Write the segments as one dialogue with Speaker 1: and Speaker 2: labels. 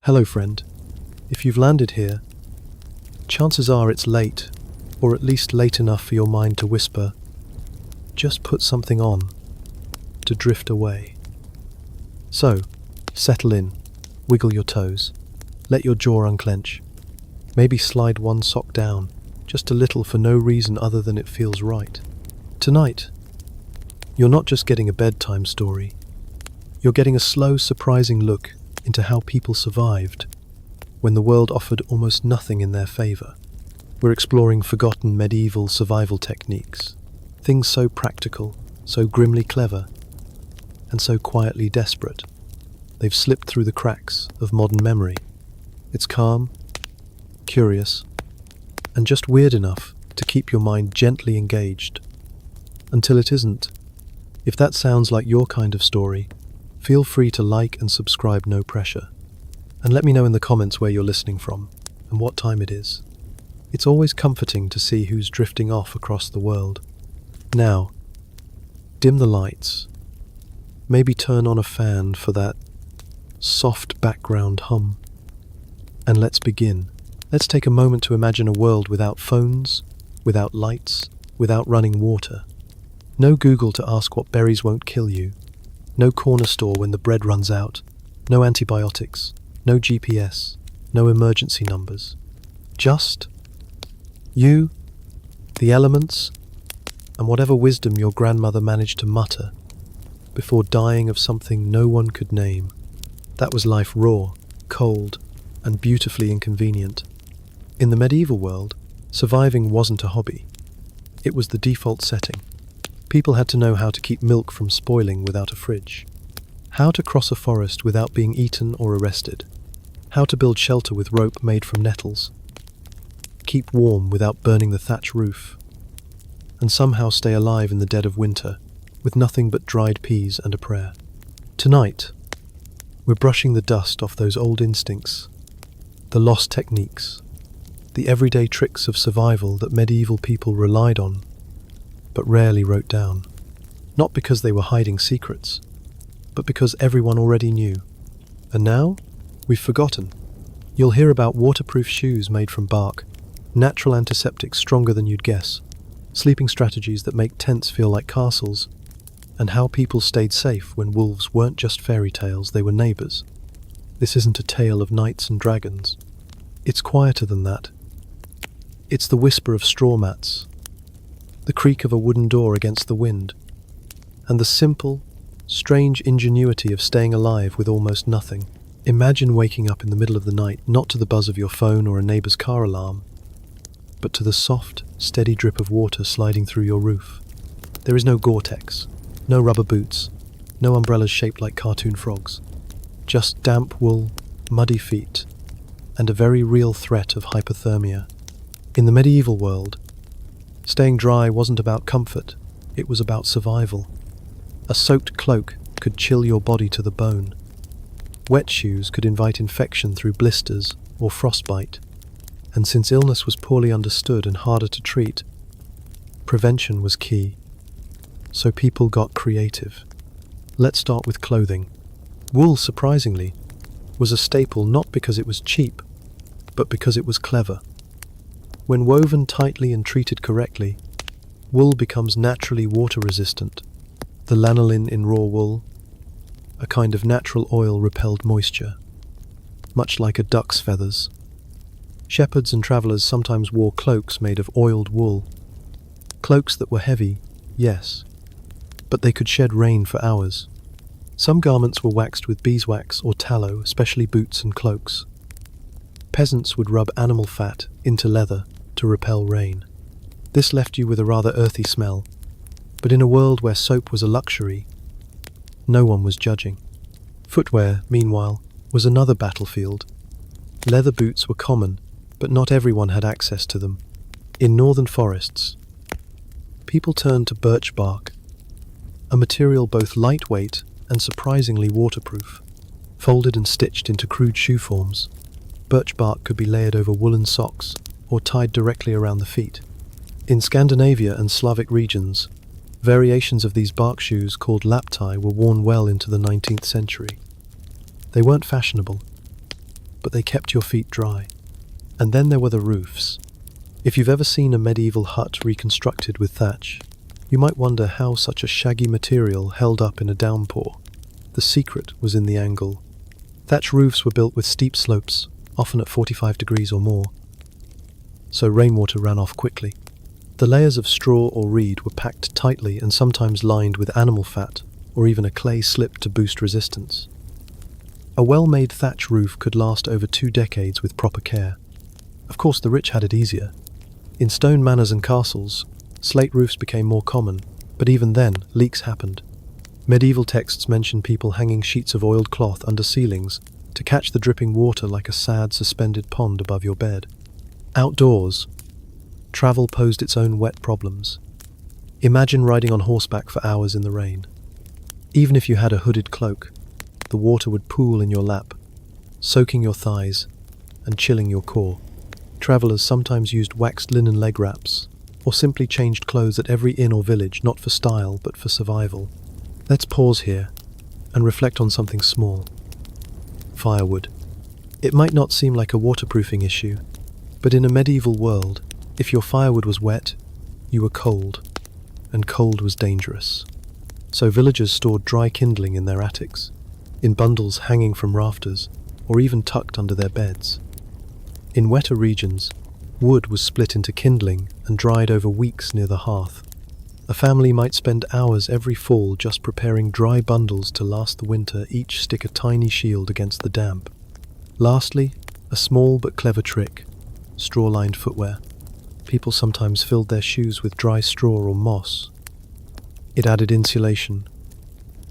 Speaker 1: Hello, friend. If you've landed here, chances are it's late, or at least late enough for your mind to whisper, just put something on, to drift away. So, settle in, wiggle your toes, let your jaw unclench, maybe slide one sock down, just a little for no reason other than it feels right. Tonight, you're not just getting a bedtime story, you're getting a slow, surprising look into how people survived when the world offered almost nothing in their favor. We're exploring forgotten medieval survival techniques, things so practical, so grimly clever, and so quietly desperate. They've slipped through the cracks of modern memory. It's calm, curious, and just weird enough to keep your mind gently engaged. Until it isn't. If that sounds like your kind of story, feel free to like and subscribe, no pressure. And let me know in the comments where you're listening from and what time it is. It's always comforting to see who's drifting off across the world. Now, dim the lights. Maybe turn on a fan for that soft background hum. And let's begin. Let's take a moment to imagine a world without phones, without lights, without running water. No Google to ask what berries won't kill you. No corner store when the bread runs out. No antibiotics. No GPS. No emergency numbers. Just you, the elements, and whatever wisdom your grandmother managed to mutter before dying of something no one could name. That was life, raw, cold, and beautifully inconvenient. In the medieval world, surviving wasn't a hobby. It was the default setting. People had to know how to keep milk from spoiling without a fridge, how to cross a forest without being eaten or arrested, how to build shelter with rope made from nettles, keep warm without burning the thatch roof, and somehow stay alive in the dead of winter with nothing but dried peas and a prayer. Tonight, we're brushing the dust off those old instincts, the lost techniques, the everyday tricks of survival that medieval people relied on but rarely wrote down. Not because they were hiding secrets, but because everyone already knew. And now, we've forgotten. You'll hear about waterproof shoes made from bark, natural antiseptics stronger than you'd guess, sleeping strategies that make tents feel like castles, and how people stayed safe when wolves weren't just fairy tales, they were neighbors. This isn't a tale of knights and dragons. It's quieter than that. It's the whisper of straw mats, the creak of a wooden door against the wind, and the simple, strange ingenuity of staying alive with almost nothing. Imagine waking up in the middle of the night, not to the buzz of your phone or a neighbor's car alarm, but to the soft, steady drip of water sliding through your roof. There is no Gore-Tex, no rubber boots, no umbrellas shaped like cartoon frogs. Just damp wool, muddy feet, and a very real threat of hypothermia. In the medieval world, staying dry wasn't about comfort, it was about survival. A soaked cloak could chill your body to the bone. Wet shoes could invite infection through blisters or frostbite. And since illness was poorly understood and harder to treat, prevention was key. So people got creative. Let's start with clothing. Wool, surprisingly, was a staple not because it was cheap, but because it was clever. When woven tightly and treated correctly, wool becomes naturally water-resistant. The lanolin in raw wool, a kind of natural oil, repelled moisture, much like a duck's feathers. Shepherds and travelers sometimes wore cloaks made of oiled wool. Cloaks that were heavy, yes, but they could shed rain for hours. Some garments were waxed with beeswax or tallow, especially boots and cloaks. Peasants would rub animal fat into leather to repel rain. This left you with a rather earthy smell, but in a world where soap was a luxury, no one was judging. Footwear, meanwhile, was another battlefield. Leather boots were common, but not everyone had access to them. In northern forests, people turned to birch bark, a material both lightweight and surprisingly waterproof. Folded and stitched into crude shoe forms, birch bark could be layered over woolen socks or tied directly around the feet. In Scandinavia and Slavic regions, variations of these bark shoes called lapti were worn well into the 19th century. They weren't fashionable, but they kept your feet dry. And then there were the roofs. If you've ever seen a medieval hut reconstructed with thatch, you might wonder how such a shaggy material held up in a downpour. The secret was in the angle. Thatch roofs were built with steep slopes, often at 45 degrees or more, so rainwater ran off quickly. The layers of straw or reed were packed tightly and sometimes lined with animal fat or even a clay slip to boost resistance. A well-made thatch roof could last over 2 decades with proper care. Of course, the rich had it easier. In stone manors and castles, slate roofs became more common, but even then, leaks happened. Medieval texts mention people hanging sheets of oiled cloth under ceilings to catch the dripping water like a sad suspended pond above your bed. Outdoors, travel posed its own wet problems. Imagine riding on horseback for hours in the rain. Even if you had a hooded cloak, the water would pool in your lap, soaking your thighs and chilling your core. Travelers sometimes used waxed linen leg wraps, or simply changed clothes at every inn or village, not for style, but for survival. Let's pause here and reflect on something small. Firewood. It might not seem like a waterproofing issue, but in a medieval world, if your firewood was wet, you were cold, and cold was dangerous. So villagers stored dry kindling in their attics, in bundles hanging from rafters, or even tucked under their beds. In wetter regions, wood was split into kindling and dried over weeks near the hearth. A family might spend hours every fall just preparing dry bundles to last the winter, each stick a tiny shield against the damp. Lastly, a small but clever trick: straw-lined footwear. People sometimes filled their shoes with dry straw or moss. It added insulation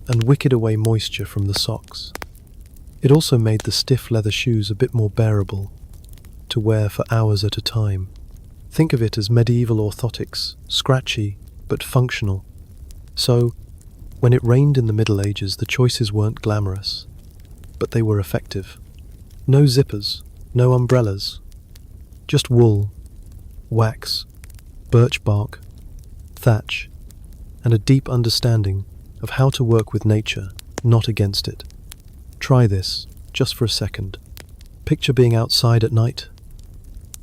Speaker 1: and wicked away moisture from the socks. It also made the stiff leather shoes a bit more bearable to wear for hours at a time. Think of it as medieval orthotics, scratchy but functional. So, when it rained in the Middle Ages, the choices weren't glamorous, but they were effective. No zippers, no umbrellas, just wool, wax, birch bark, thatch, and a deep understanding of how to work with nature, not against it. Try this, just for a second. Picture being outside at night,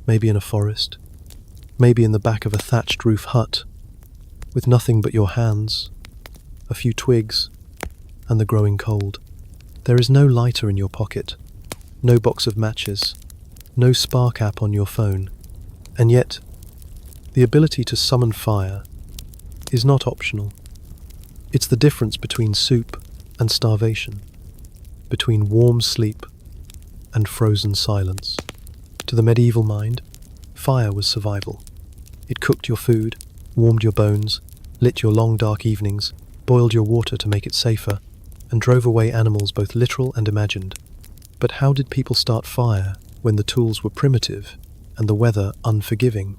Speaker 1: maybe in a forest, maybe in the back of a thatched roof hut, with nothing but your hands, a few twigs, and the growing cold. There is no lighter in your pocket, no box of matches, no spark app on your phone, and yet, the ability to summon fire is not optional. It's the difference between soup and starvation, between warm sleep and frozen silence. To the medieval mind, fire was survival. It cooked your food, warmed your bones, lit your long dark evenings, boiled your water to make it safer, and drove away animals both literal and imagined. But how did people start fire when the tools were primitive and the weather unforgiving?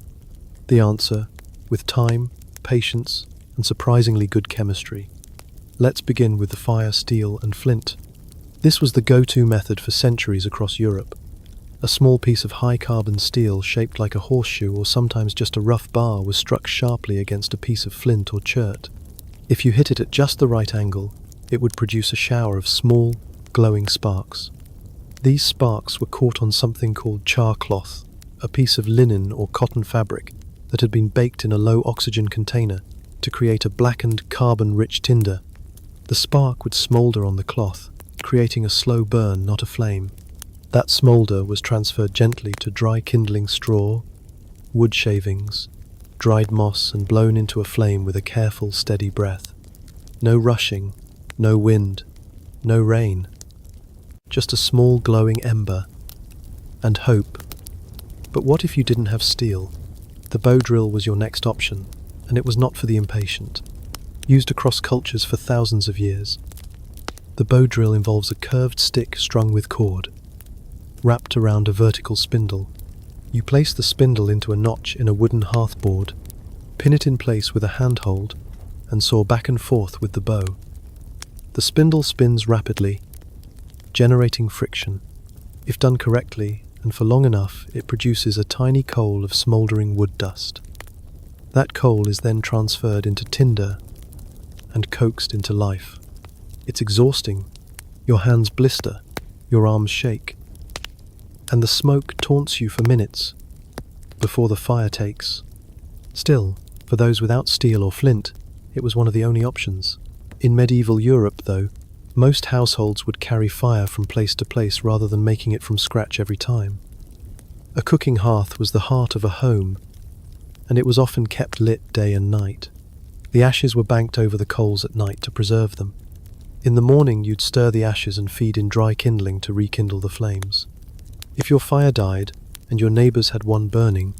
Speaker 1: The answer: with time, patience, and surprisingly good chemistry. Let's begin with the fire, steel, and flint. This was the go-to method for centuries across Europe. A small piece of high-carbon steel shaped like a horseshoe, or sometimes just a rough bar, was struck sharply against a piece of flint or chert. If you hit it at just the right angle, it would produce a shower of small, glowing sparks. These sparks were caught on something called char cloth, a piece of linen or cotton fabric that had been baked in a low-oxygen container to create a blackened, carbon-rich tinder. The spark would smoulder on the cloth, creating a slow burn, not a flame. That smoulder was transferred gently to dry kindling straw, wood shavings, dried moss, and blown into a flame with a careful, steady breath. No rushing, no wind, no rain. Just a small glowing ember and hope. But what if you didn't have steel? The bow drill was your next option, and it was not for the impatient. Used across cultures for thousands of years, the bow drill involves a curved stick strung with cord, wrapped around a vertical spindle. You place the spindle into a notch in a wooden hearthboard, pin it in place with a handhold, and saw back and forth with the bow. The spindle spins rapidly, generating friction. If done correctly and for long enough, it produces a tiny coal of smouldering wood dust. That coal is then transferred into tinder and coaxed into life. It's exhausting. Your hands blister, your arms shake. and the smoke taunts you for minutes before the fire takes. Still, for those without steel or flint, it was one of the only options. In medieval Europe, though, most households would carry fire from place to place rather than making it from scratch every time. A cooking hearth was the heart of a home, and it was often kept lit day and night. The ashes were banked over the coals at night to preserve them. In the morning, you'd stir the ashes and feed in dry kindling to rekindle the flames. If your fire died, and your neighbours had one burning,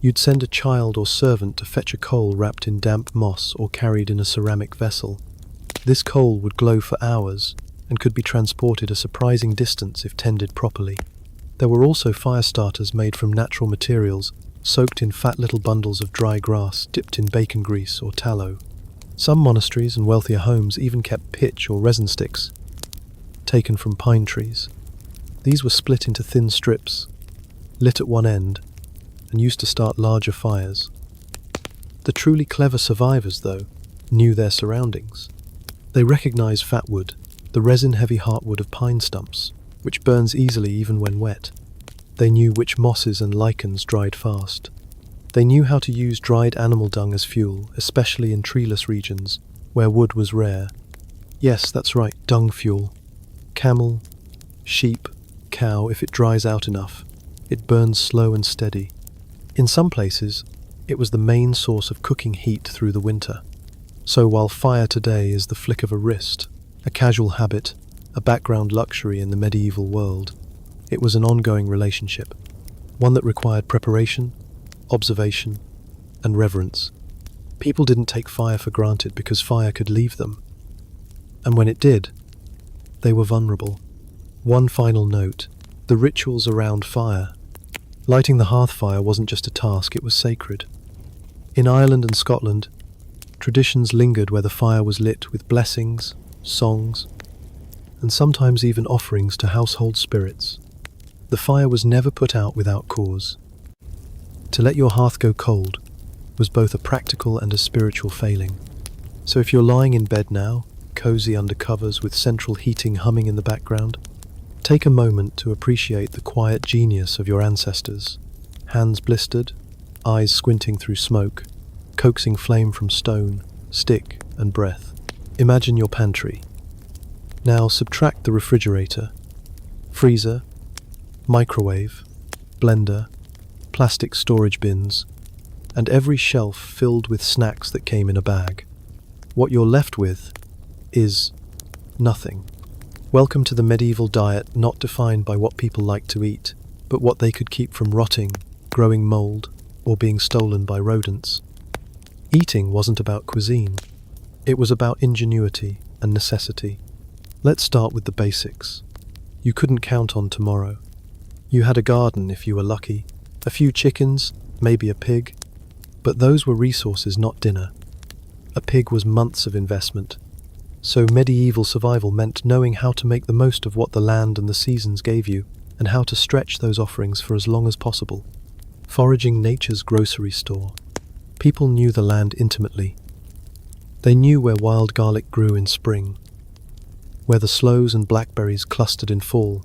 Speaker 1: you'd send a child or servant to fetch a coal wrapped in damp moss or carried in a ceramic vessel. This coal would glow for hours and could be transported a surprising distance if tended properly. There were also fire starters made from natural materials, soaked in fat little bundles of dry grass dipped in bacon grease or tallow. Some monasteries and wealthier homes even kept pitch or resin sticks, taken from pine trees. These were split into thin strips, lit at one end, and used to start larger fires. The truly clever survivors, though, knew their surroundings. They recognized fat wood, the resin-heavy heartwood of pine stumps, which burns easily even when wet. They knew which mosses and lichens dried fast. They knew how to use dried animal dung as fuel, especially in treeless regions, where wood was rare. Yes, that's right, dung fuel. Camel, sheep, cow, if it dries out enough, it burns slow and steady. In some places, it was the main source of cooking heat through the winter. So while fire today is the flick of a wrist, a casual habit, a background luxury in the medieval world, it was an ongoing relationship, one that required preparation, observation, and reverence. People didn't take fire for granted because fire could leave them. And when it did, they were vulnerable. One final note: the rituals around fire. Lighting the hearth fire wasn't just a task, it was sacred. In Ireland and Scotland, traditions lingered where the fire was lit with blessings, songs, and sometimes even offerings to household spirits. The fire was never put out without cause. To let your hearth go cold was both a practical and a spiritual failing. So if you're lying in bed now, cozy under covers with central heating humming in the background, take a moment to appreciate the quiet genius of your ancestors. Hands blistered, eyes squinting through smoke, coaxing flame from stone, stick, and breath. Imagine your pantry. Now subtract the refrigerator, freezer, microwave, blender, plastic storage bins, and every shelf filled with snacks that came in a bag. What you're left with is nothing. Welcome to the medieval diet, not defined by what people like to eat, but what they could keep from rotting, growing mold, or being stolen by rodents. Eating wasn't about cuisine. It was about ingenuity and necessity. Let's start with the basics. You couldn't count on tomorrow. You had a garden if you were lucky, a few chickens, maybe a pig, but those were resources, not dinner. A pig was months of investment. So medieval survival meant knowing how to make the most of what the land and the seasons gave you, and how to stretch those offerings for as long as possible. Foraging nature's grocery store. People knew the land intimately. They knew where wild garlic grew in spring, where the sloes and blackberries clustered in fall,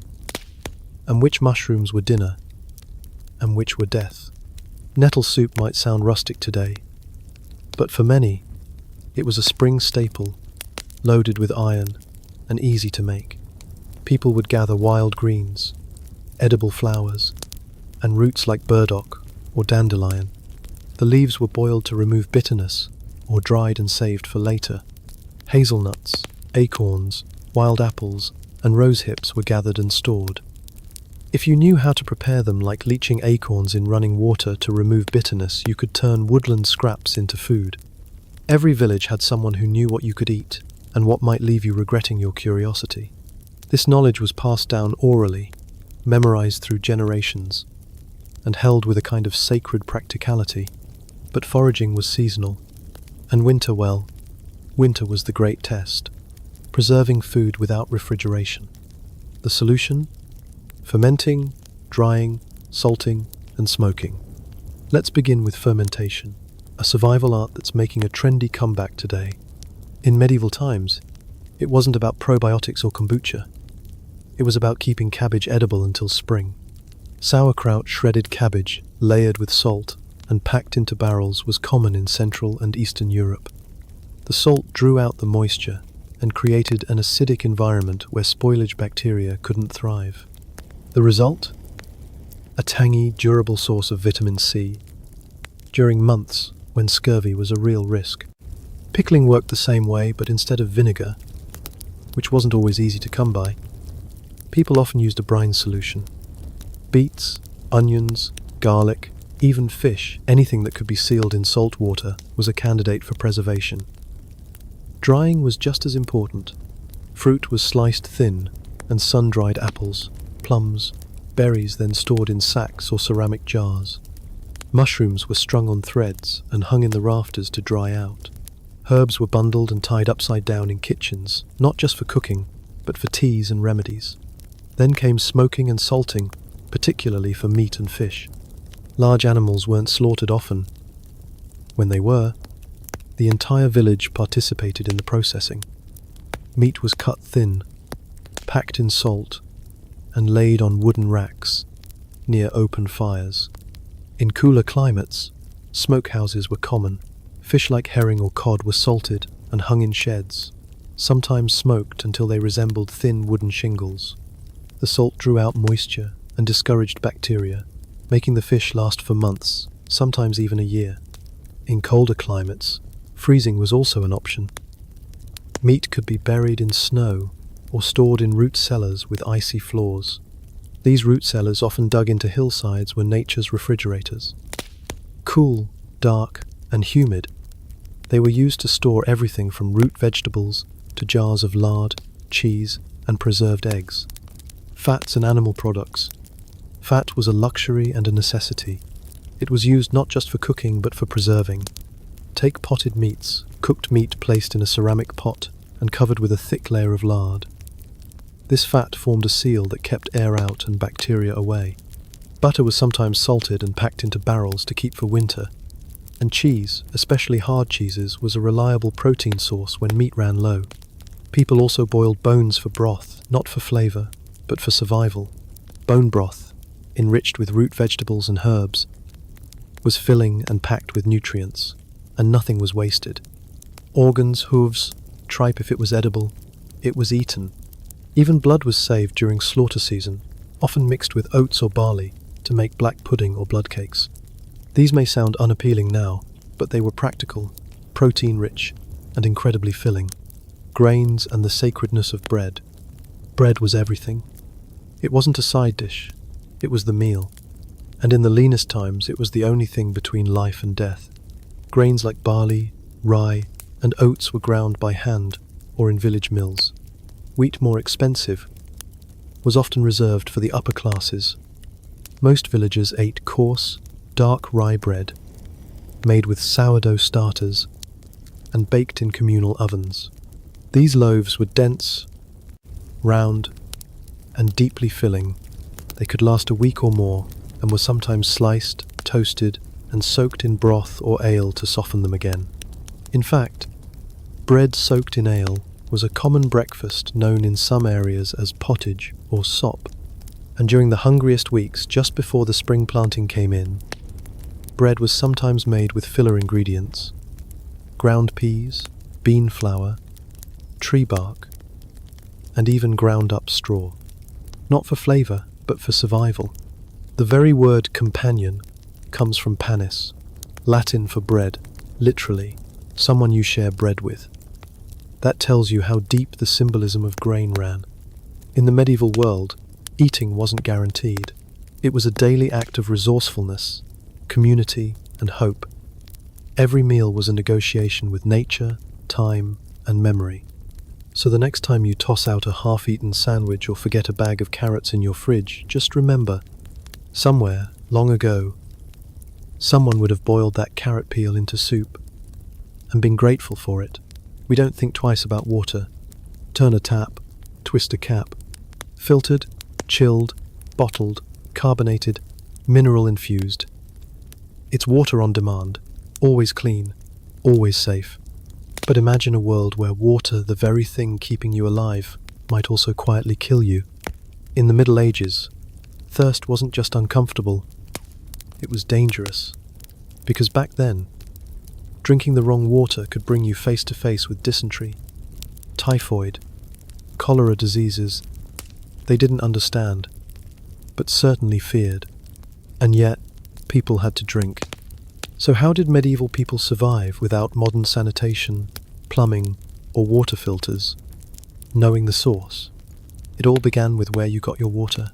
Speaker 1: and which mushrooms were dinner, and which were death. Nettle soup might sound rustic today, but for many, it was a spring staple, loaded with iron and easy to make. People would gather wild greens, edible flowers, and roots like burdock or dandelion. The leaves were boiled to remove bitterness, or dried and saved for later. Hazelnuts, acorns, wild apples, and rose hips were gathered and stored. If you knew how to prepare them, like leaching acorns in running water to remove bitterness, you could turn woodland scraps into food. Every village had someone who knew what you could eat, and what might leave you regretting your curiosity. This knowledge was passed down orally, memorized through generations, and held with a kind of sacred practicality. But foraging was seasonal, and winter was the great test, preserving food without refrigeration. The solution? Fermenting, drying, salting, and smoking. Let's begin with fermentation, a survival art that's making a trendy comeback today. In medieval times, it wasn't about probiotics or kombucha. It was about keeping cabbage edible until spring. Sauerkraut, shredded cabbage, layered with salt, and packed into barrels was common in Central and Eastern Europe. The salt drew out the moisture and created an acidic environment where spoilage bacteria couldn't thrive. The result? A tangy, durable source of vitamin C during months when scurvy was a real risk. Pickling worked the same way, but instead of vinegar, which wasn't always easy to come by, people often used a brine solution. Beets, onions, garlic, even fish, anything that could be sealed in salt water, was a candidate for preservation. Drying was just as important. Fruit was sliced thin, and sun-dried apples, plums, berries then stored in sacks or ceramic jars. Mushrooms were strung on threads and hung in the rafters to dry out. Herbs were bundled and tied upside down in kitchens, not just for cooking, but for teas and remedies. Then came smoking and salting, particularly for meat and fish. Large animals weren't slaughtered often. When they were, the entire village participated in the processing. Meat was cut thin, packed in salt, and laid on wooden racks near open fires. In cooler climates, smokehouses were common. Fish like herring or cod were salted and hung in sheds, sometimes smoked until they resembled thin wooden shingles. The salt drew out moisture and discouraged bacteria, making the fish last for months, sometimes even a year. In colder climates, freezing was also an option. Meat could be buried in snow or stored in root cellars with icy floors. These root cellars often dug into hillsides were nature's refrigerators. Cool, dark, and humid, they were used to store everything from root vegetables to jars of lard, cheese, and preserved eggs. Fats and animal products. Fat was a luxury and a necessity. It was used not just for cooking but for preserving. Take potted meats, cooked meat placed in a ceramic pot and covered with a thick layer of lard. This fat formed a seal that kept air out and bacteria away. Butter was sometimes salted and packed into barrels to keep for winter. And cheese, especially hard cheeses, was a reliable protein source when meat ran low. People also boiled bones for broth, not for flavor, but for survival. Bone broth, enriched with root vegetables and herbs, was filling and packed with nutrients, and nothing was wasted. Organs, hooves, tripe if it was edible, it was eaten. Even blood was saved during slaughter season, often mixed with oats or barley to make black pudding or blood cakes. These may sound unappealing now, but they were practical, protein-rich, and incredibly filling. Grains and the sacredness of bread. Bread was everything. It wasn't a side dish, it was the meal. And in the leanest times, it was the only thing between life and death. Grains like barley, rye, and oats were ground by hand or in village mills. Wheat, more expensive, was often reserved for the upper classes. Most villagers ate coarse, dark rye bread, made with sourdough starters and baked in communal ovens. These loaves were dense, round, and deeply filling. They could last a week or more and were sometimes sliced, toasted, and soaked in broth or ale to soften them again. In fact, bread soaked in ale was a common breakfast known in some areas as pottage or sop, and during the hungriest weeks just before the spring planting came in, bread was sometimes made with filler ingredients: ground peas, bean flour, tree bark, and even ground up straw. Not for flavor, but for survival. The very word companion comes from panis, Latin for bread, literally, someone you share bread with. That tells you how deep the symbolism of grain ran. In the medieval world, eating wasn't guaranteed. It was a daily act of resourcefulness, community, and hope. Every meal was a negotiation with nature, time, and memory. So the next time you toss out a half-eaten sandwich or forget a bag of carrots in your fridge, just remember, somewhere, long ago, someone would have boiled that carrot peel into soup and been grateful for it. We don't think twice about water. Turn a tap, twist a cap. Filtered, chilled, bottled, carbonated, mineral-infused. It's water on demand, always clean, always safe. But imagine a world where water, the very thing keeping you alive, might also quietly kill you. In the Middle Ages, Thirst wasn't just uncomfortable, it was dangerous. Because back then, drinking the wrong water could bring you face to face with dysentery, typhoid, cholera diseases they didn't understand, but certainly feared. And yet, people had to drink. So how did medieval people survive without modern sanitation, plumbing, or water filters? Knowing the source. It all began with where you got your water.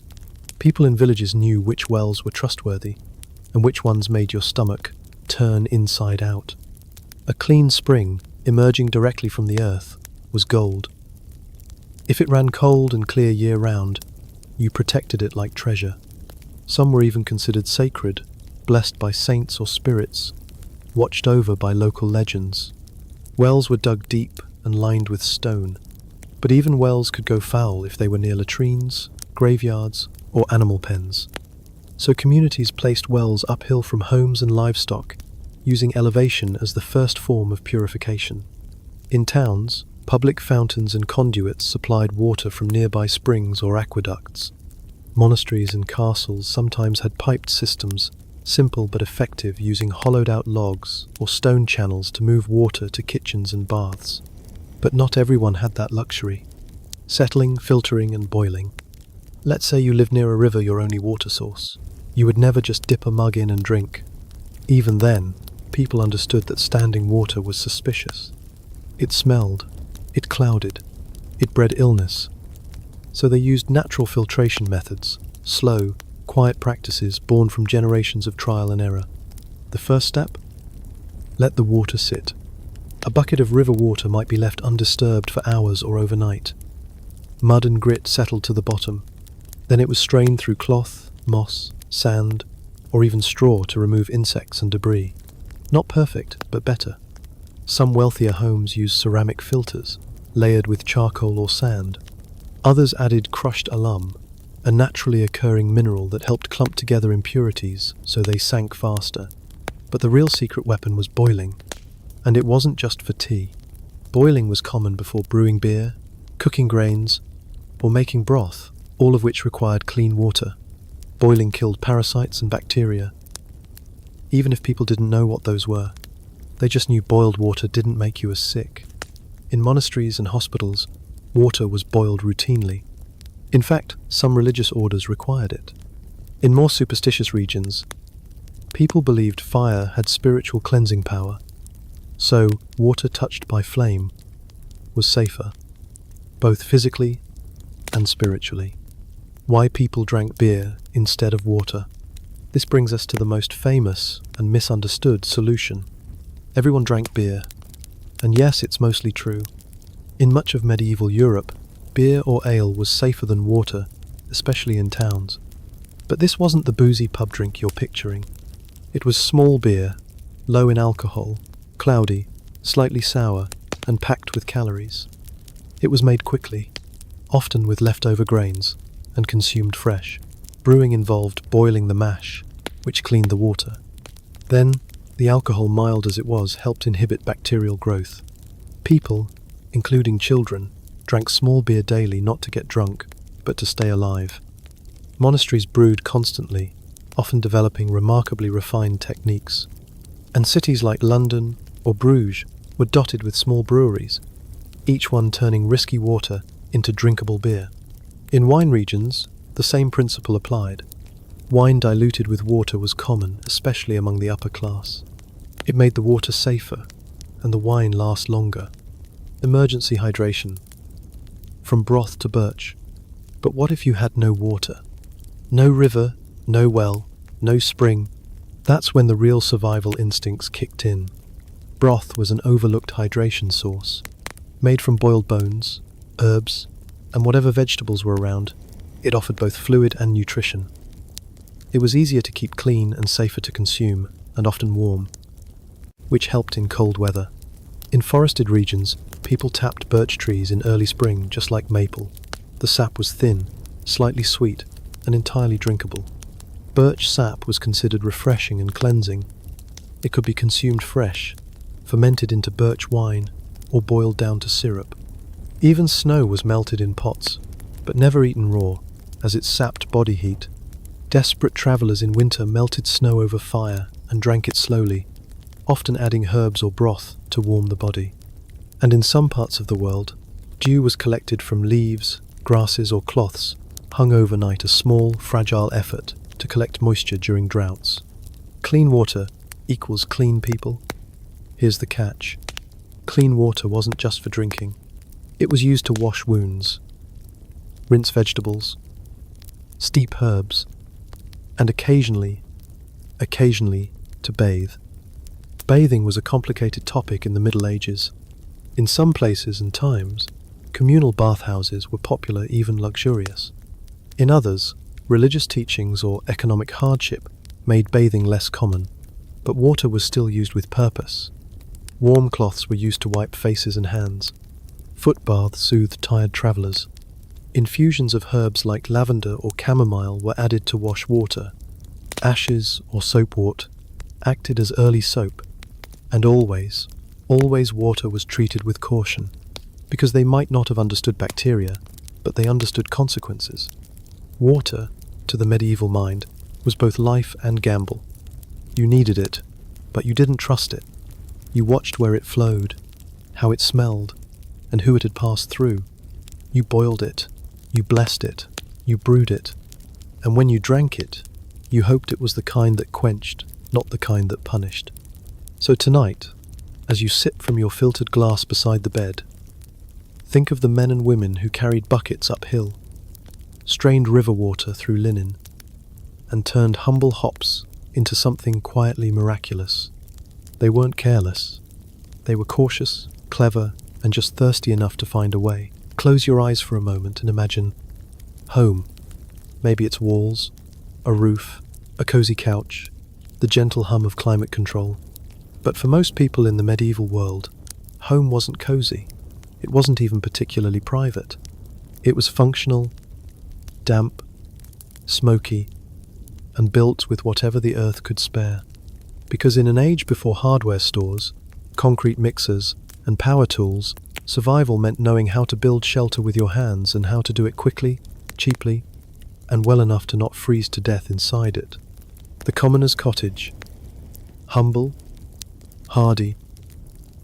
Speaker 1: People in villages knew which wells were trustworthy, and which ones made your stomach turn inside out. A clean spring, emerging directly from the earth, was gold. If it ran cold and clear year-round, you protected it like treasure. Some were even considered sacred, blessed by saints or spirits, watched over by local legends. Wells were dug deep and lined with stone, but even wells could go foul if they were near latrines, graveyards, or animal pens. So communities placed wells uphill from homes and livestock, using elevation as the first form of purification. In towns, public fountains and conduits supplied water from nearby springs or aqueducts. Monasteries and castles sometimes had piped systems, simple but effective, using hollowed-out logs or stone channels to move water to kitchens and baths. But not everyone had that luxury. Settling, filtering, and boiling. Let's say you live near a river, your only water source. You would never just dip a mug in and drink. Even then, people understood that standing water was suspicious. It smelled, it clouded, it bred illness. So they used natural filtration methods, slow, quiet practices born from generations of trial and error. The first step? Let the water sit. A bucket of river water might be left undisturbed for hours or overnight. Mud and grit settled to the bottom. Then it was strained through cloth, moss, sand, or even straw to remove insects and debris. Not perfect, but better. Some wealthier homes used ceramic filters, layered with charcoal or sand. Others added crushed alum, a naturally occurring mineral that helped clump together impurities so they sank faster. But the real secret weapon was boiling. And it wasn't just for tea. Boiling was common before brewing beer, cooking grains, or making broth, all of which required clean water. Boiling killed parasites and bacteria, even if people didn't know what those were. They just knew boiled water didn't make you as sick. In monasteries and hospitals, water was boiled routinely. In fact, some religious orders required it. In more superstitious regions, people believed fire had spiritual cleansing power, so water touched by flame was safer, both physically and spiritually. Why people drank beer instead of water. This brings us to the most famous and misunderstood solution. Everyone drank beer, and yes, it's mostly true. In much of medieval Europe, beer or ale was safer than water, especially in towns. But this wasn't the boozy pub drink you're picturing. It was small beer, low in alcohol, cloudy, slightly sour, and packed with calories. It was made quickly, often with leftover grains, and consumed fresh. Brewing involved boiling the mash, which cleaned the water. Then, the alcohol, mild as it was, helped inhibit bacterial growth. People, including children, drank small beer daily not to get drunk, but to stay alive. Monasteries brewed constantly, often developing remarkably refined techniques. And cities like London or Bruges were dotted with small breweries, each one turning risky water into drinkable beer. In wine regions, the same principle applied. Wine diluted with water was common, especially among the upper class. It made the water safer, and the wine last longer. Emergency hydration. From broth to birch. But what if you had no water? No river, no well, no spring. That's when the real survival instincts kicked in. Broth was an overlooked hydration source. Made from boiled bones, herbs, and whatever vegetables were around, it offered both fluid and nutrition. It was easier to keep clean and safer to consume, and often warm, which helped in cold weather. In forested regions, people tapped birch trees in early spring just like maple. The sap was thin, slightly sweet, and entirely drinkable. Birch sap was considered refreshing and cleansing. It could be consumed fresh, fermented into birch wine, or boiled down to syrup. Even snow was melted in pots, but never eaten raw, as it sapped body heat Desperate travelers in winter melted snow over fire and drank it slowly, often adding herbs or broth to warm the body. And in some parts of the world, dew was collected from leaves, grasses or cloths, hung overnight, a small, fragile effort to collect moisture during droughts. Clean water equals clean people? Here's the catch. Clean water wasn't just for drinking. It was used to wash wounds, rinse vegetables, steep herbs, and occasionally to bathe. Bathing was a complicated topic in the Middle Ages. In some places and times, communal bathhouses were popular, even luxurious. In others, religious teachings or economic hardship made bathing less common, but water was still used with purpose. Warm cloths were used to wipe faces and hands. Foot baths soothed tired travelers. Infusions of herbs like lavender or chamomile were added to wash water. Ashes or soapwort acted as early soap. And always water was treated with caution, because they might not have understood bacteria, but they understood consequences. Water, to the medieval mind, was both life and gamble. You needed it, but you didn't trust it. You watched where it flowed, how it smelled, and who it had passed through. You boiled it, you blessed it, you brewed it, and when you drank it, you hoped it was the kind that quenched, not the kind that punished. So tonight, as you sip from your filtered glass beside the bed, think of the men and women who carried buckets uphill, strained river water through linen, and turned humble hops into something quietly miraculous. They weren't careless. They were cautious, clever, and just thirsty enough to find a way. Close your eyes for a moment and imagine home. Maybe it's walls, a roof, a cozy couch, the gentle hum of climate control. But for most people in the medieval world, home wasn't cozy. It wasn't even particularly private. It was functional, damp, smoky, and built with whatever the earth could spare. Because in an age before hardware stores, concrete mixers, and power tools, survival meant knowing how to build shelter with your hands and how to do it quickly, cheaply, and well enough to not freeze to death inside it. The commoner's cottage, humble, hardy,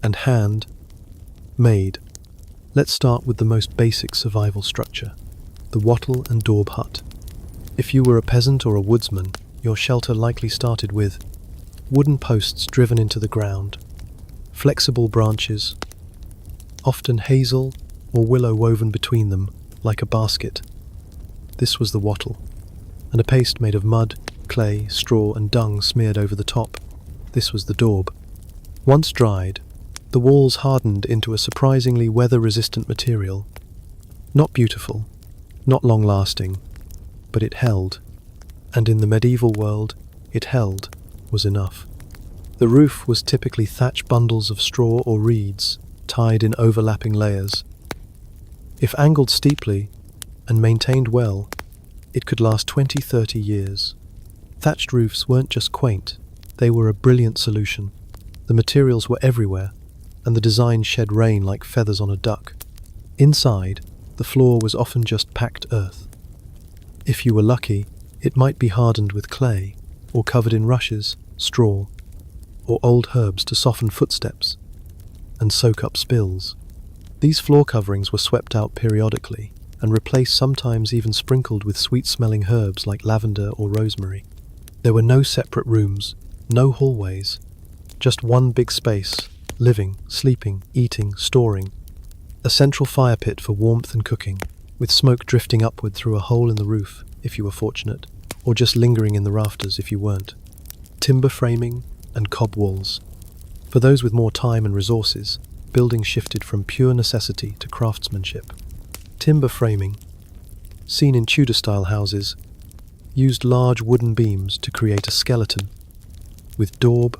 Speaker 1: and hand-made. Let's start with the most basic survival structure, the wattle and daub hut. If you were a peasant or a woodsman, your shelter likely started with wooden posts driven into the ground, flexible branches, often hazel or willow woven between them like a basket. This was the wattle, and a paste made of mud, clay, straw, and dung smeared over the top. This was the daub. Once dried, the walls hardened into a surprisingly weather-resistant material. Not beautiful, not long-lasting, but it held. And in the medieval world, it held was enough. The roof was typically thatch bundles of straw or reeds, tied in overlapping layers. If angled steeply and maintained well, it could last 20-30 years. Thatched roofs weren't just quaint, they were a brilliant solution. The materials were everywhere, and the design shed rain like feathers on a duck. Inside, the floor was often just packed earth. If you were lucky, it might be hardened with clay, or covered in rushes, straw, or old herbs to soften footsteps and soak up spills. These floor coverings were swept out periodically and replaced, sometimes even sprinkled with sweet-smelling herbs like lavender or rosemary. There were no separate rooms, no hallways, just one big space, living, sleeping, eating, storing. A central fire pit for warmth and cooking, with smoke drifting upward through a hole in the roof, if you were fortunate, or just lingering in the rafters if you weren't. Timber framing and cob walls. For those with more time and resources, building shifted from pure necessity to craftsmanship. Timber framing, seen in Tudor-style houses, used large wooden beams to create a skeleton, with daub,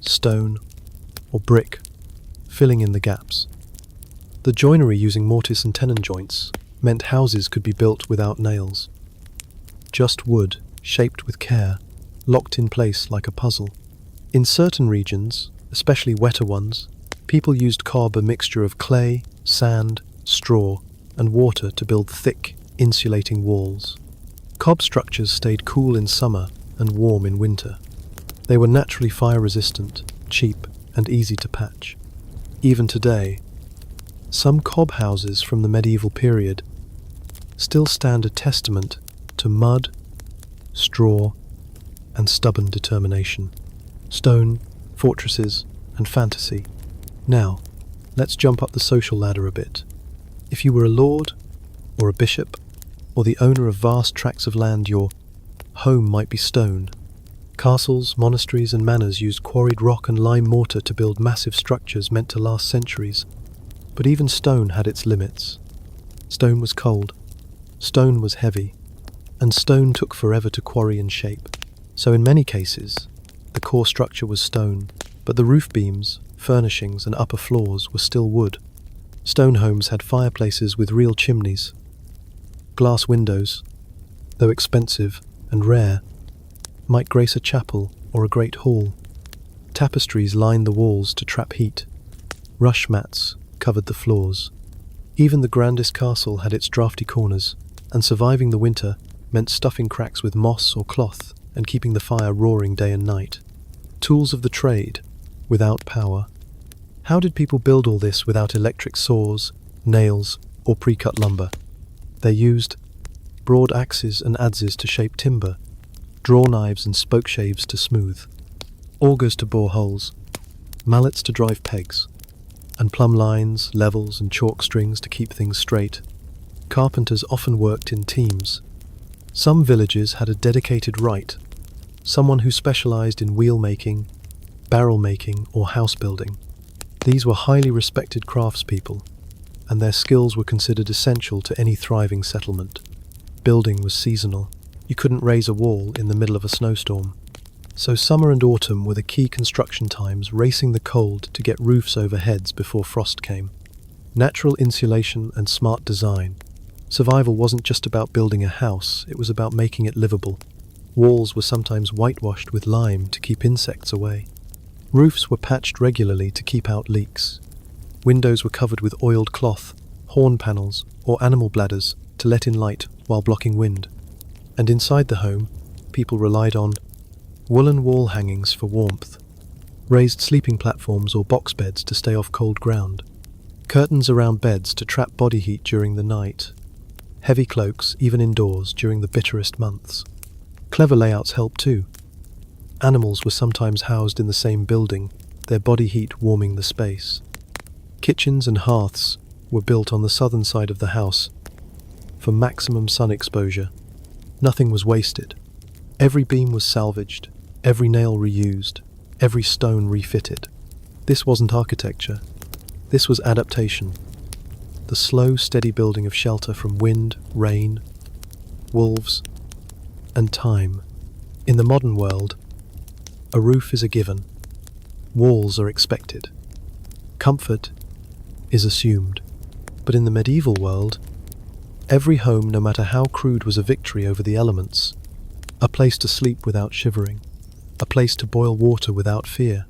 Speaker 1: stone, or brick filling in the gaps. The joinery using mortise and tenon joints meant houses could be built without nails. Just wood, shaped with care, locked in place like a puzzle. In certain regions, especially wetter ones, people used cob, a mixture of clay, sand, straw, and water to build thick, insulating walls. Cob structures stayed cool in summer and warm in winter. They were naturally fire-resistant, cheap, and easy to patch. Even today, some cob houses from the medieval period still stand a testament to mud, straw, and stubborn determination. Stone, fortresses, and fantasy. Now, let's jump up the social ladder a bit. If you were a lord, or a bishop, or the owner of vast tracts of land, your home might be stone. Castles, monasteries, and manors used quarried rock and lime mortar to build massive structures meant to last centuries. But even stone had its limits. Stone was cold, stone was heavy, and stone took forever to quarry and shape. So in many cases, the core structure was stone, but the roof beams, furnishings, and upper floors were still wood. Stone homes had fireplaces with real chimneys. Glass windows, though expensive and rare, might grace a chapel or a great hall. Tapestries lined the walls to trap heat. Rush mats covered the floors. Even the grandest castle had its drafty corners, and surviving the winter meant stuffing cracks with moss or cloth and keeping the fire roaring day and night. Tools of the trade, without power. How did people build all this without electric saws, nails, or pre-cut lumber? They used broad axes and adzes to shape timber, draw knives and spoke shaves to smooth, augers to bore holes, mallets to drive pegs, and plumb lines, levels, and chalk strings to keep things straight. Carpenters often worked in teams. Some villages had a dedicated wright, someone who specialized in wheel making, barrel making, or house building. These were highly respected craftspeople, and their skills were considered essential to any thriving settlement. Building was seasonal. You couldn't raise a wall in the middle of a snowstorm. So summer and autumn were the key construction times, racing the cold to get roofs over heads before frost came. Natural insulation and smart design. Survival wasn't just about building a house, it was about making it livable. Walls were sometimes whitewashed with lime to keep insects away. Roofs were patched regularly to keep out leaks. Windows were covered with oiled cloth, horn panels, or animal bladders to let in light while blocking wind. And inside the home, people relied on woolen wall hangings for warmth, raised sleeping platforms or box beds to stay off cold ground, curtains around beds to trap body heat during the night, heavy cloaks even indoors during the bitterest months. Clever layouts helped too. Animals were sometimes housed in the same building, their body heat warming the space. Kitchens and hearths were built on the southern side of the house for maximum sun exposure. Nothing was wasted. Every beam was salvaged, every nail reused, every stone refitted. This wasn't architecture. This was adaptation. The slow, steady building of shelter from wind, rain, wolves, and time. In the modern world, a roof is a given. Walls are expected. Comfort is assumed. But in the medieval world, every home, no matter how crude, was a victory over the elements. A place to sleep without shivering. A place to boil water without fear.